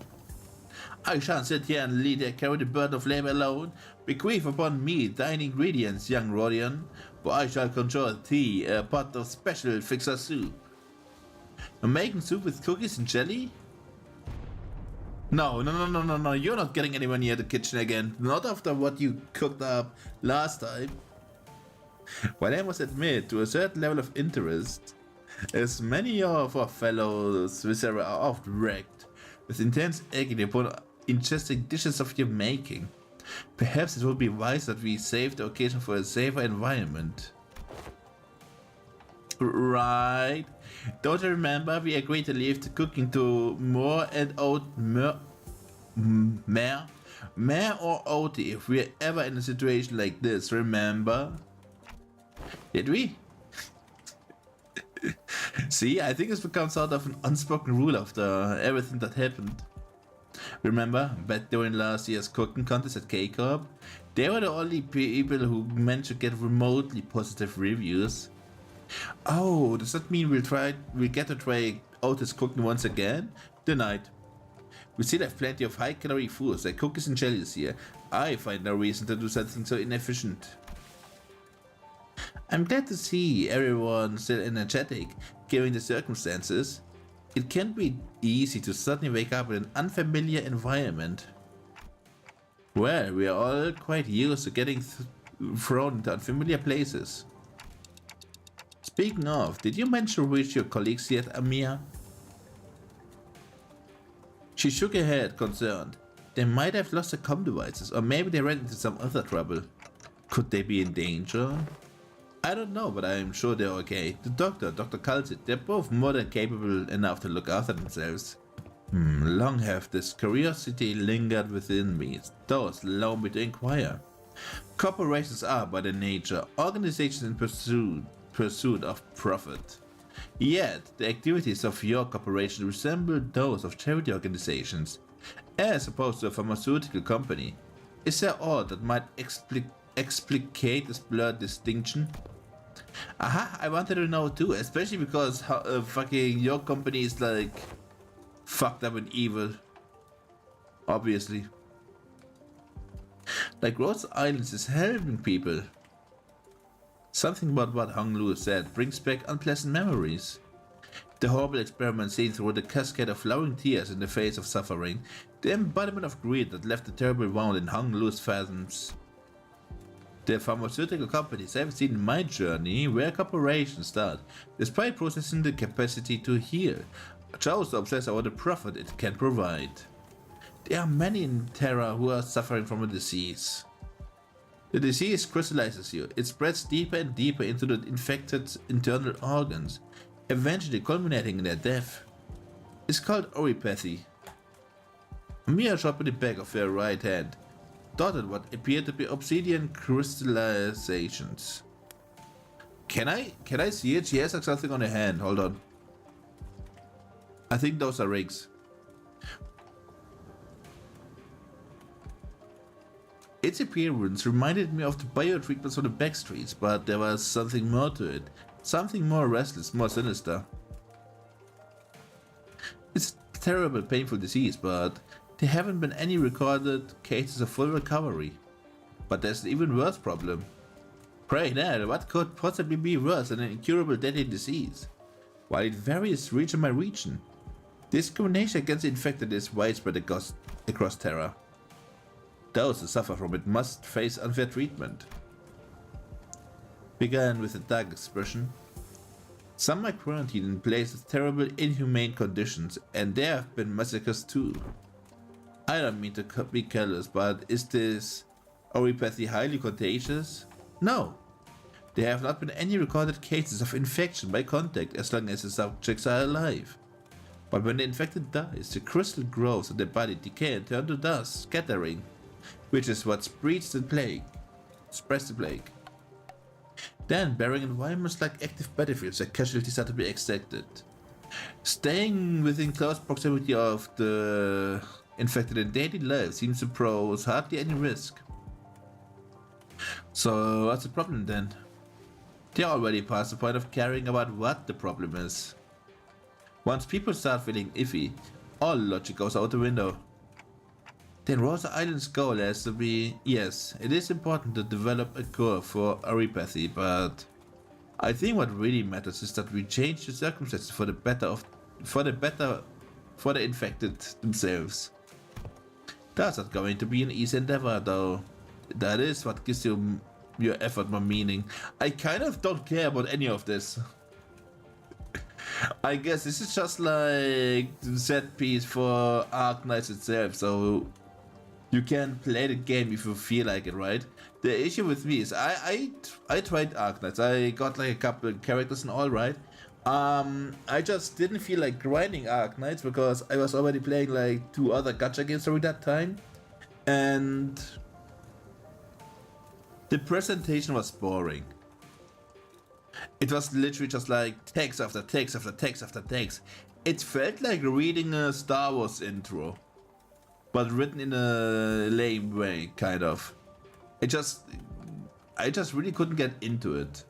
I shan't sit here and let her carry the burden of labor alone. Bequeath upon me thine ingredients, young Rodion, for I shall conjure thee a pot of special fixer soup. I'm making soup with cookies and jelly? No, you're not getting anywhere near the kitchen again. Not after what you cooked up last time. While I must admit to a certain level of interest, as many of our fellow Swiss are oft wrecked with intense agony upon ingesting dishes of your making. Perhaps it would be wise that we save the occasion for a safer environment. Right. Don't you remember we agreed to leave the cooking to Moore and Mare or Oti if we're ever in a situation like this, remember? Did we? See, I think it's become sort of an unspoken rule after everything that happened. Remember, back during last year's cooking contest at K-Corp? They were the only people who managed to get remotely positive reviews. Oh, does that mean we'll get to try Otis cooking once again? Denied. We still have plenty of high-calorie foods like cookies and jellies here. I find no reason to do something so inefficient. I'm glad to see everyone still energetic, given the circumstances. It can be easy to suddenly wake up in an unfamiliar environment. Well, we are all quite used to getting thrown into unfamiliar places. Speaking of, did you manage to reach your colleagues yet, Amia? She shook her head, concerned. They might have lost their comm devices, or maybe they ran into some other trouble. Could they be in danger? I don't know, but I'm sure they're okay. The doctor, Dr. Kalsit, they're both more than capable enough to look after themselves. Long have this curiosity lingered within me, thus allowing me to inquire. Corporations are, by their nature, organizations in pursuit of profit. Yet, the activities of your corporation resemble those of charity organizations, as opposed to a pharmaceutical company. Is there aught that might explicate this blurred distinction? Aha, I wanted to know too, especially because fucking your company is like fucked up and evil. Obviously. Like Rose Islands is helping people. Something about what Hung Lu said brings back unpleasant memories. The horrible experiment seen through the cascade of flowing tears in the face of suffering, the embodiment of greed that left a terrible wound in Hung Lu's fathoms. The pharmaceutical companies I've seen in my journey where corporations start, despite possessing the capacity to heal, chose to obsess over the profit it can provide. There are many in Terra who are suffering from a disease. The disease crystallizes you, it spreads deeper and deeper into the infected internal organs, eventually culminating in their death. It's called oropathy. A mere drop in the back of her right hand, dotted what appeared to be obsidian crystallizations. Can I see it? She has like something on her hand. Hold on. I think those are rings. Its appearance reminded me of the bio-treatments on the back streets, but there was something more to it. Something more restless, more sinister. It's a terrible, painful disease, but there haven't been any recorded cases of full recovery. But there's an even worse problem. Pray Dad, what could possibly be worse than an incurable deadly disease? While it varies region by region, discrimination against the infected is widespread across Terra. Those who suffer from it must face unfair treatment. Began with a dark expression. Some are quarantined in places with terrible, inhumane conditions, and there have been massacres too. I don't mean to be careless, but is this oropathy highly contagious? No. There have not been any recorded cases of infection by contact as long as the subjects are alive. But when the infected dies, the crystal grows in their body, decay and turn to dust, scattering, which is what spreads the plague. Then, bearing environments like active battlefields where casualties are to be expected. Staying within close proximity of the infected in daily life seems to pose hardly any risk. So, what's the problem then? They're already past the point of caring about what the problem is. Once people start feeling iffy, all logic goes out the window. Then Rosa Island's goal has to be, yes, it is important to develop a cure for oropathy, but I think what really matters is that we change the circumstances for the infected themselves. That's not going to be an easy endeavor though. That is what gives your effort more meaning. I kind of don't care about any of this. I guess this is just like the set piece for Arknights itself, so you can play the game if you feel like it, right? The issue with me is I tried Arknights. I got like a couple characters and all, right? I just didn't feel like grinding Arknights because I was already playing like 2 other gacha games during that time, and the presentation was boring. It was literally just like text after text after text after text. It felt like reading a Star Wars intro, but written in a lame way, kind of. I just really couldn't get into it.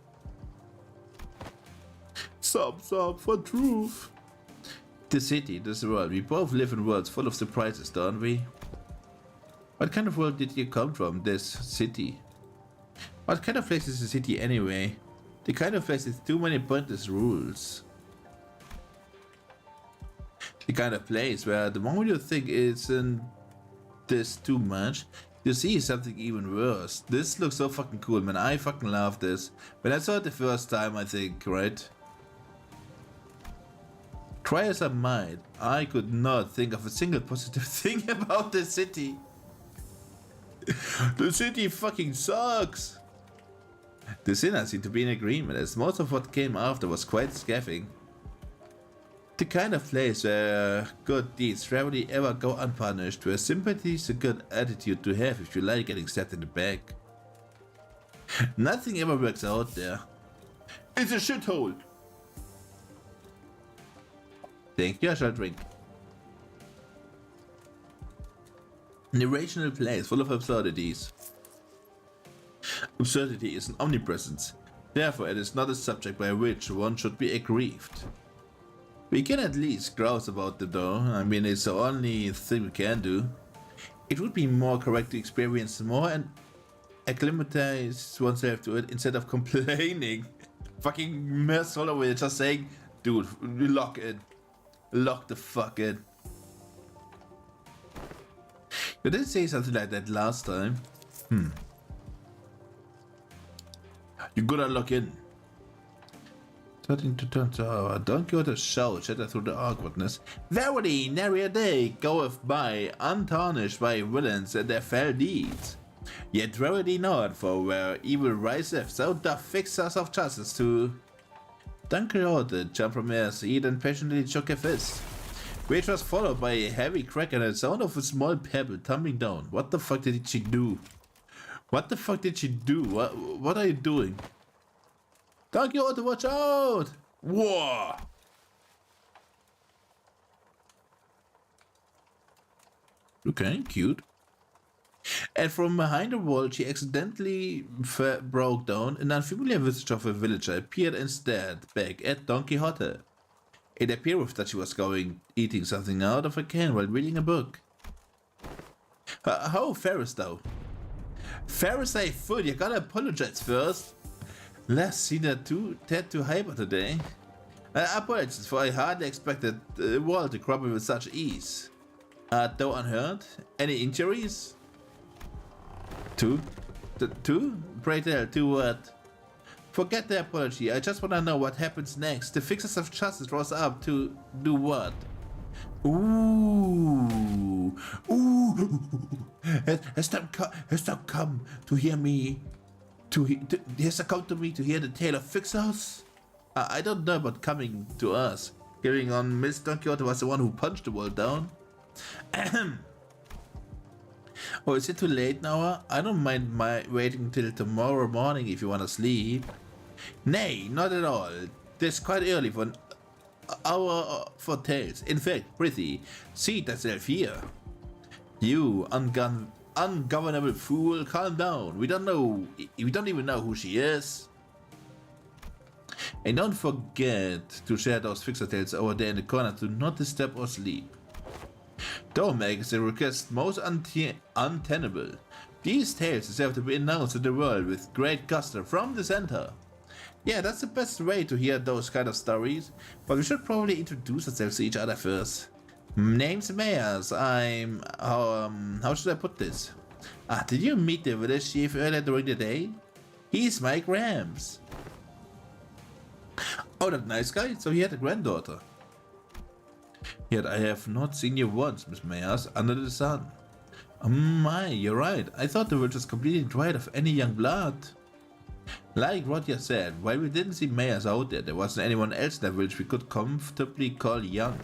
Thumbs up for truth. The city, this world. We both live in worlds full of surprises, don't we? What kind of world did you come from, this city? What kind of place is the city anyway? The kind of place with too many pointless rules. The kind of place where the moment you think isn't this too much, you see something even worse. This looks so fucking cool, man. I fucking love this. When I saw it the first time, I think, right? Try as I might, I could not think of a single positive thing about the city. The city fucking sucks. The sinners seem to be in agreement, as most of what came after was quite scathing. The kind of place where good deeds rarely ever go unpunished, where sympathy is a good attitude to have if you like getting stabbed in the back. Nothing ever works out there. It's a shithole! Thank you, I shall drink. An irrational place full of absurdities. Absurdity is an omnipresence, therefore it is not a subject by which one should be aggrieved. We can at least grouse about it though, I mean it's the only thing we can do. It would be more correct to experience more and acclimatize oneself to it instead of complaining. Fucking mess all over it, just saying, dude, lock it. Lock the fuck in. You did say something like that last time. You gotta lock in. Starting to turn to Don Quixote's shout shattered through the awkwardness. Verily, nary a day goeth by untarnished by villains and their fell deeds. Yet verily not, for where evil riseth, so doth fixers of justice to. Don Quixote jumped from his seat and passionately shook a fist, which was followed by a heavy crack and a sound of a small pebble tumbling down. What the fuck did she do? What the fuck did she do? What are you doing? Don Quixote, watch out! Whoa! Okay, cute. And from behind a wall, she accidentally broke down. An unfamiliar visage of a villager appeared and stared back at Don Quixote. It appeared that she was eating something out of a can while reading a book. How fairest thou? Pharisee fool, you gotta apologize first. Last seen that tad too hyper today. Apologies, for I hardly expected the wall to crumble with such ease. Though unhurt? Any injuries? Two? Pray tell, two what? Forget the apology, I just wanna know what happens next. The fixers of justice rose up to do what? Ooh. Has thou come to hear me? Has thou come to me to hear the tale of fixers? I don't know about coming to us. Carrying on, Miss Don Quixote was the one who punched the wall down. Ahem. Oh, is it too late now? I don't mind waiting till tomorrow morning if you want to sleep. Nay, not at all. It's quite early for an hour for tales. In fact, prithee, seat thyself here. You ungovernable fool, calm down. We don't even know who she is. And don't forget to share those fixer tales over there in the corner to not disturb or sleep. Don't make the request most untenable. These tales deserve to be announced to the world with great gusto from the center. Yeah, that's the best way to hear those kind of stories, but we should probably introduce ourselves to each other first. Name's Mayors. How should I put this? Did you meet the village chief earlier during the day? He's my Gramps. Oh, that nice guy, so he had a granddaughter. Yet I have not seen you once, Miss Mayors, under the sun. My, you're right. I thought the village was completely dried of any young blood. Like Roger said, while we didn't see Mayors out there wasn't anyone else in the village we could comfortably call young.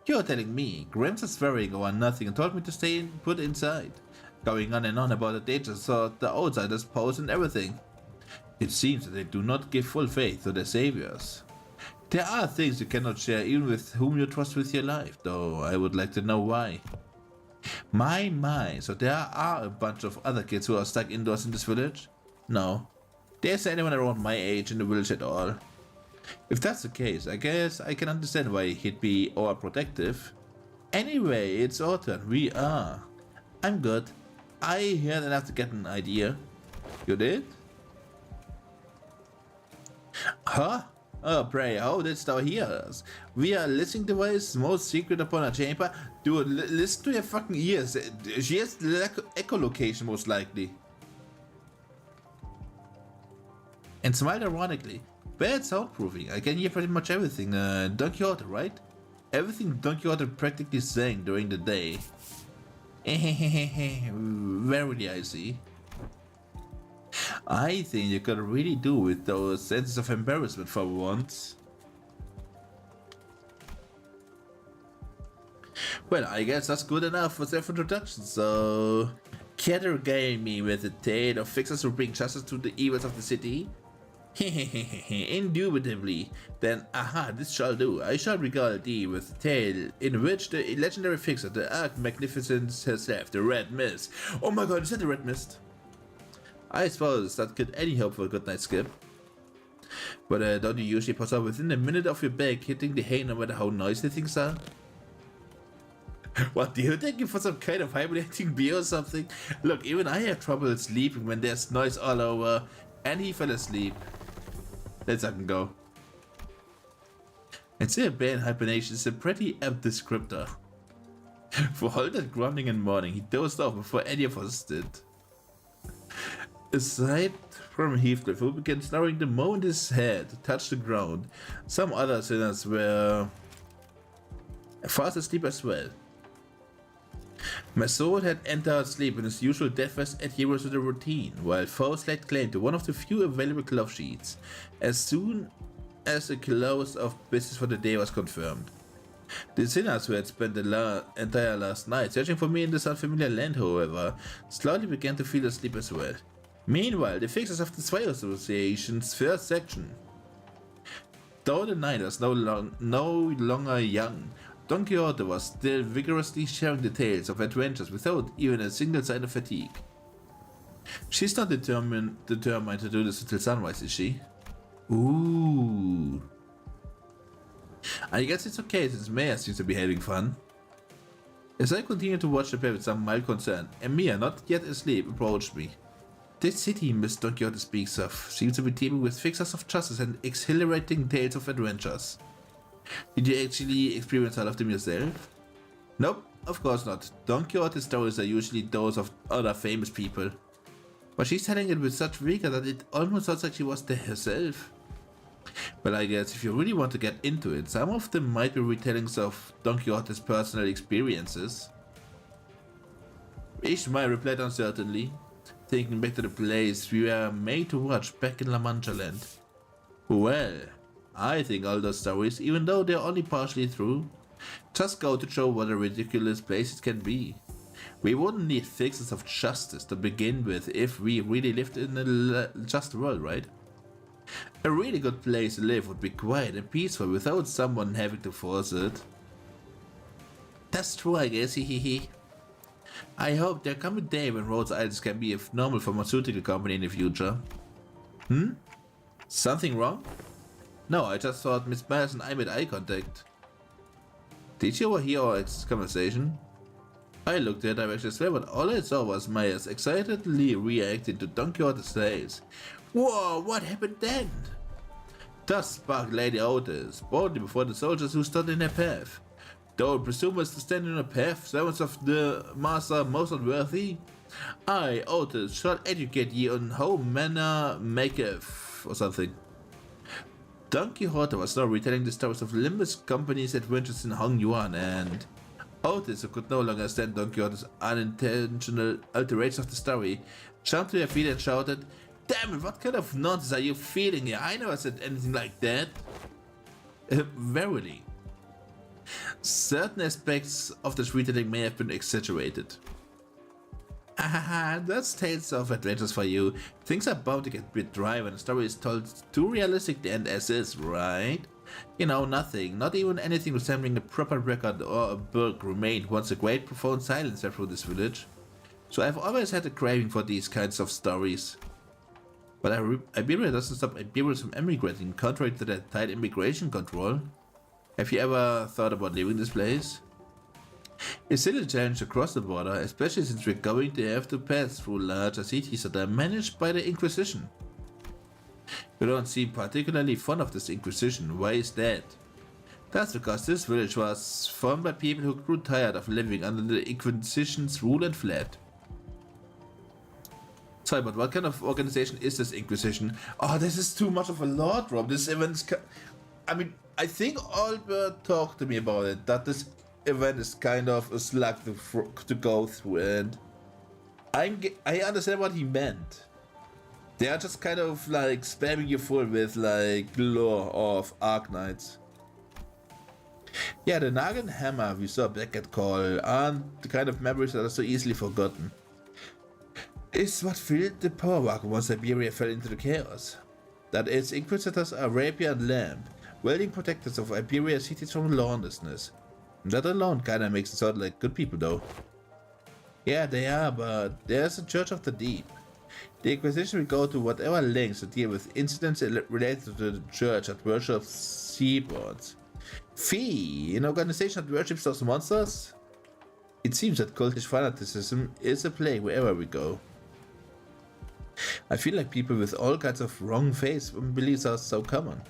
You're telling me, Gramps is swearing over nothing and told me to stay put inside, going on and on about the dangers of the outsiders pose and everything. It seems that they do not give full faith to their saviors. There are things you cannot share even with whom you trust with your life, though I would like to know why. My, so there are a bunch of other kids who are stuck indoors in this village? No. There's anyone around my age in the village at all. If that's the case, I guess I can understand why he'd be overprotective. Anyway, it's our turn. We are. I'm good. I heard enough to get an idea. You did? Huh? Oh, pray, how didst thou hear us? We are listening device, most secret upon a chamber. Dude, listen to your fucking ears. She has echolocation, most likely. And smiled ironically. Bad soundproofing. I can hear pretty much everything. Don Quixote, right? Everything Don Quixote practically sang during the day. Verily, I see. I think you could really do with those senses of embarrassment for once. Well, I guess that's good enough for self-introduction, so... Can you regale me with a tale of fixers who bring justice to the evils of the city? Indubitably. Then, aha, this shall do. I shall regale thee with a tale in which the legendary fixer, the Arch-Magnificence herself, the Red Mist... Oh my god, is that the Red Mist? I suppose that could any hope for a good night's skip. But don't you usually pass out within a minute of your bag hitting the hay no matter how noisy things are? What, do you take it for some kind of hibernating bee or something? Look, even I have trouble sleeping when there's noise all over, and he fell asleep. Let's up and go. And say a bear in hibernation is a pretty apt descriptor. For all that grumbling and mourning, he dozed off before any of us did. Aside from Heathcliff, who began snoring the moment his head touched the ground, some other sinners were fast asleep as well. My soul had entered sleep in his usual deafest adherence to the routine, while foes laid claim to one of the few available cloth sheets, as soon as the close of business for the day was confirmed. The sinners who had spent the entire last night searching for me in this unfamiliar land, however, slowly began to feel asleep as well. Meanwhile, the fixers of the Sway Association's first section. Though the night was no longer young, Don Quixote was still vigorously sharing the tales of adventures without even a single sign of fatigue. She's not determined to do this until sunrise, is she? Ooh. I guess it's okay since Maya seems to be having fun. As I continued to watch the pair with some mild concern, Emilia, not yet asleep, approached me. This city Miss Don Quixote speaks of seems to be teeming with fixers of justice and exhilarating tales of adventures. Did you actually experience all of them yourself? Nope, of course not. Don Quixote's stories are usually those of other famous people. But she's telling it with such vigor that it almost sounds like she was there herself. Well, I guess if you really want to get into it, some of them might be retellings of Don Quixote's personal experiences. Ishmael replied uncertainly, thinking back to the place we were made to watch back in La Mancha land. Well, I think all those stories, even though they're only partially true, just go to show what a ridiculous place it can be. We wouldn't need fixers of justice to begin with if we really lived in a just world, right? A really good place to live would be quiet and peaceful without someone having to force it. That's true, I guess, hehehe. I hope there comes a day when Rhodes Islands can be a normal pharmaceutical company in the future. Something wrong? No, I just thought Miss Myers and I made eye contact. Did you overhear our conversation? I looked at her direction as well, but all I saw was Myers excitedly reacting to Don Quixote's tales. Whoa, what happened then? Thus sparked Lady Otis, boldly before the soldiers who stood in her path. Though presumers to stand in her path, servants of the master most unworthy, I, Otis, shall educate ye on how manner maketh, or something. Don Quixote was now retelling the stories of Limbus Company's adventures in Hong Yuan, and Otis, who could no longer stand Don Quixote's unintentional alteration of the story, jumped to her feet and shouted, "Damn it, what kind of nonsense are you feeding here? I never said anything like that." Verily. Certain aspects of this retelling may have been exaggerated. Ah, that's Tales of Adventures for you. Things are about to get a bit dry when the story is told too realistically and as is, right? You know, nothing, not even anything resembling a proper record or a book remained once a great profound silence swept through this village. So I've always had a craving for these kinds of stories. But Iberia doesn't stop Iberians from emigrating, contrary to that tight immigration control. Have you ever thought about leaving this place? It's still a challenge across the border, especially since we're going to have to pass through larger cities that are managed by the Inquisition. You don't seem particularly fond of this Inquisition. Why is that? That's because this village was formed by people who grew tired of living under the Inquisition's rule and fled. Sorry, but what kind of organization is this Inquisition? Oh, this is too much of a lore drop. This event's... I mean, I think Albert talked to me about it, that this event is kind of a slug to go through, and I understand what he meant. They are just kind of like spamming you full with like lore of Arknights. Yeah, the Nagan Hammer we saw back at Call aren't the kind of memories that are so easily forgotten. It's what filled the power vacuum once Iberia fell into the chaos. That its Inquisitors are rapier and lamp, wielding protectors of Iberia's cities from lawlessness. That alone kinda makes it sound like good people though. Yeah, they are, but there's a Church of the Deep. The Inquisition will go to whatever lengths to deal with incidents related to the church that worships seaboards. Fee, an organization that worships those monsters? It seems that cultish fanaticism is a plague wherever we go. I feel like people with all kinds of wrong faiths and beliefs are so common.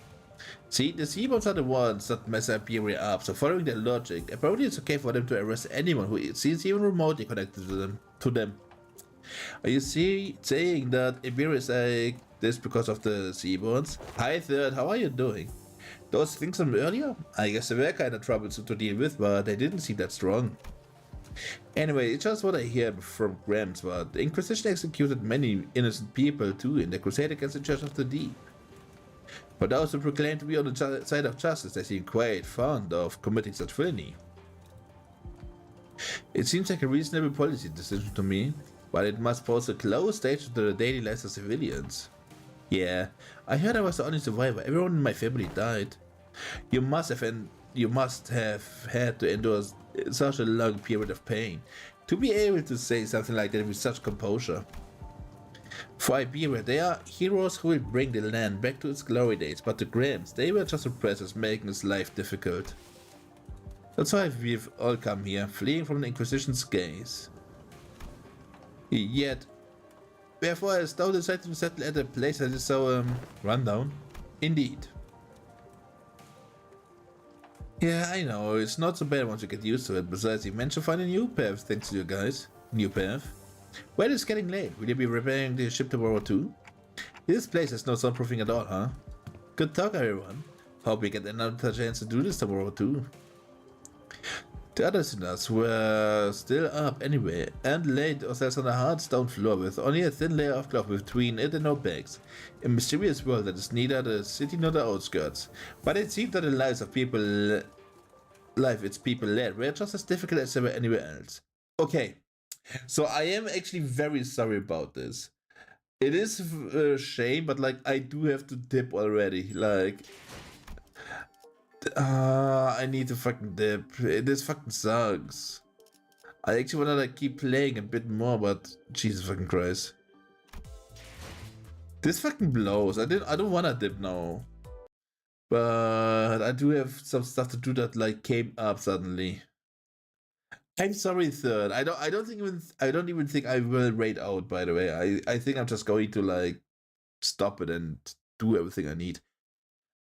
See, the seaboards are the ones that mess Iberia up, so following their logic, apparently it's okay for them to arrest anyone who seems even remotely connected to them. Are you saying that Iberia is like this because of the seaboards? Hi Third, how are you doing? Those things from earlier? I guess they were kinda troublesome to deal with, but they didn't seem that strong. Anyway, it's just what I hear from Gramps, but the Inquisition executed many innocent people too in the crusade against the Church of the Deep. For those who proclaim to be on the side of justice, they seem quite fond of committing such villainy. It seems like a reasonable policy decision to me, but it must pose a close danger to the daily lives of civilians. Yeah, I heard I was the only survivor. Everyone in my family died. You must have had to endure such a long period of pain to be able to say something like that with such composure. For Iberia, they are heroes who will bring the land back to its glory days, but the Grams, they were just oppressors making its life difficult. That's why we've all come here, fleeing from the Inquisition's gaze. Yet, therefore I still decided to settle at a place that is so, rundown. Indeed. Yeah, I know, it's not so bad once you get used to it. Besides, you managed to find a new path thanks to you guys. New path. Well, it's getting late. Will you be repairing the ship tomorrow too? This place has no soundproofing at all, huh? Good talk, everyone. Hope we get another chance to do this tomorrow too. The others in us were still up anyway, and laid ourselves on a hard stone floor with only a thin layer of cloth between it and our backs. A mysterious world that is neither the city nor the outskirts. But it seemed that the lives of its people led were just as difficult as they were anywhere else. Okay, so I am actually very sorry about this. It is a shame, but like I do have to dip already. Like, I need to fucking dip. This fucking sucks. I actually wanna like keep playing a bit more, but Jesus fucking Christ. This fucking blows. I don't wanna dip now. But I do have some stuff to do that like came up suddenly. I'm sorry, Third. I don't even think I will raid out, by the way. I think I'm just going to like stop it and do everything I need.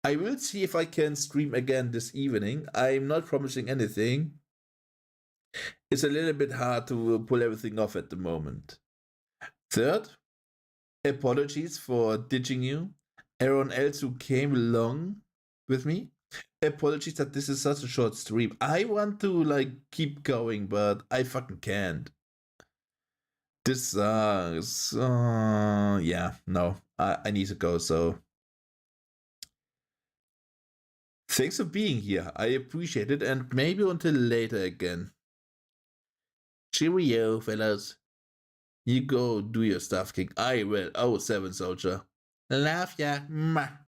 I will see if I can stream again this evening. I'm not promising anything. It's a little bit hard to pull everything off at the moment. Third, apologies for ditching you. Everyone else who came along with me, apologies that this is such a short stream. I want to like keep going, but I fucking can't. This sucks. Yeah, no, I need to go, so thanks for being here. I appreciate it, and maybe until later again. Cheerio, fellas. You go do your stuff, King. I will. Oh, 7 soldier. Love ya. Mwah.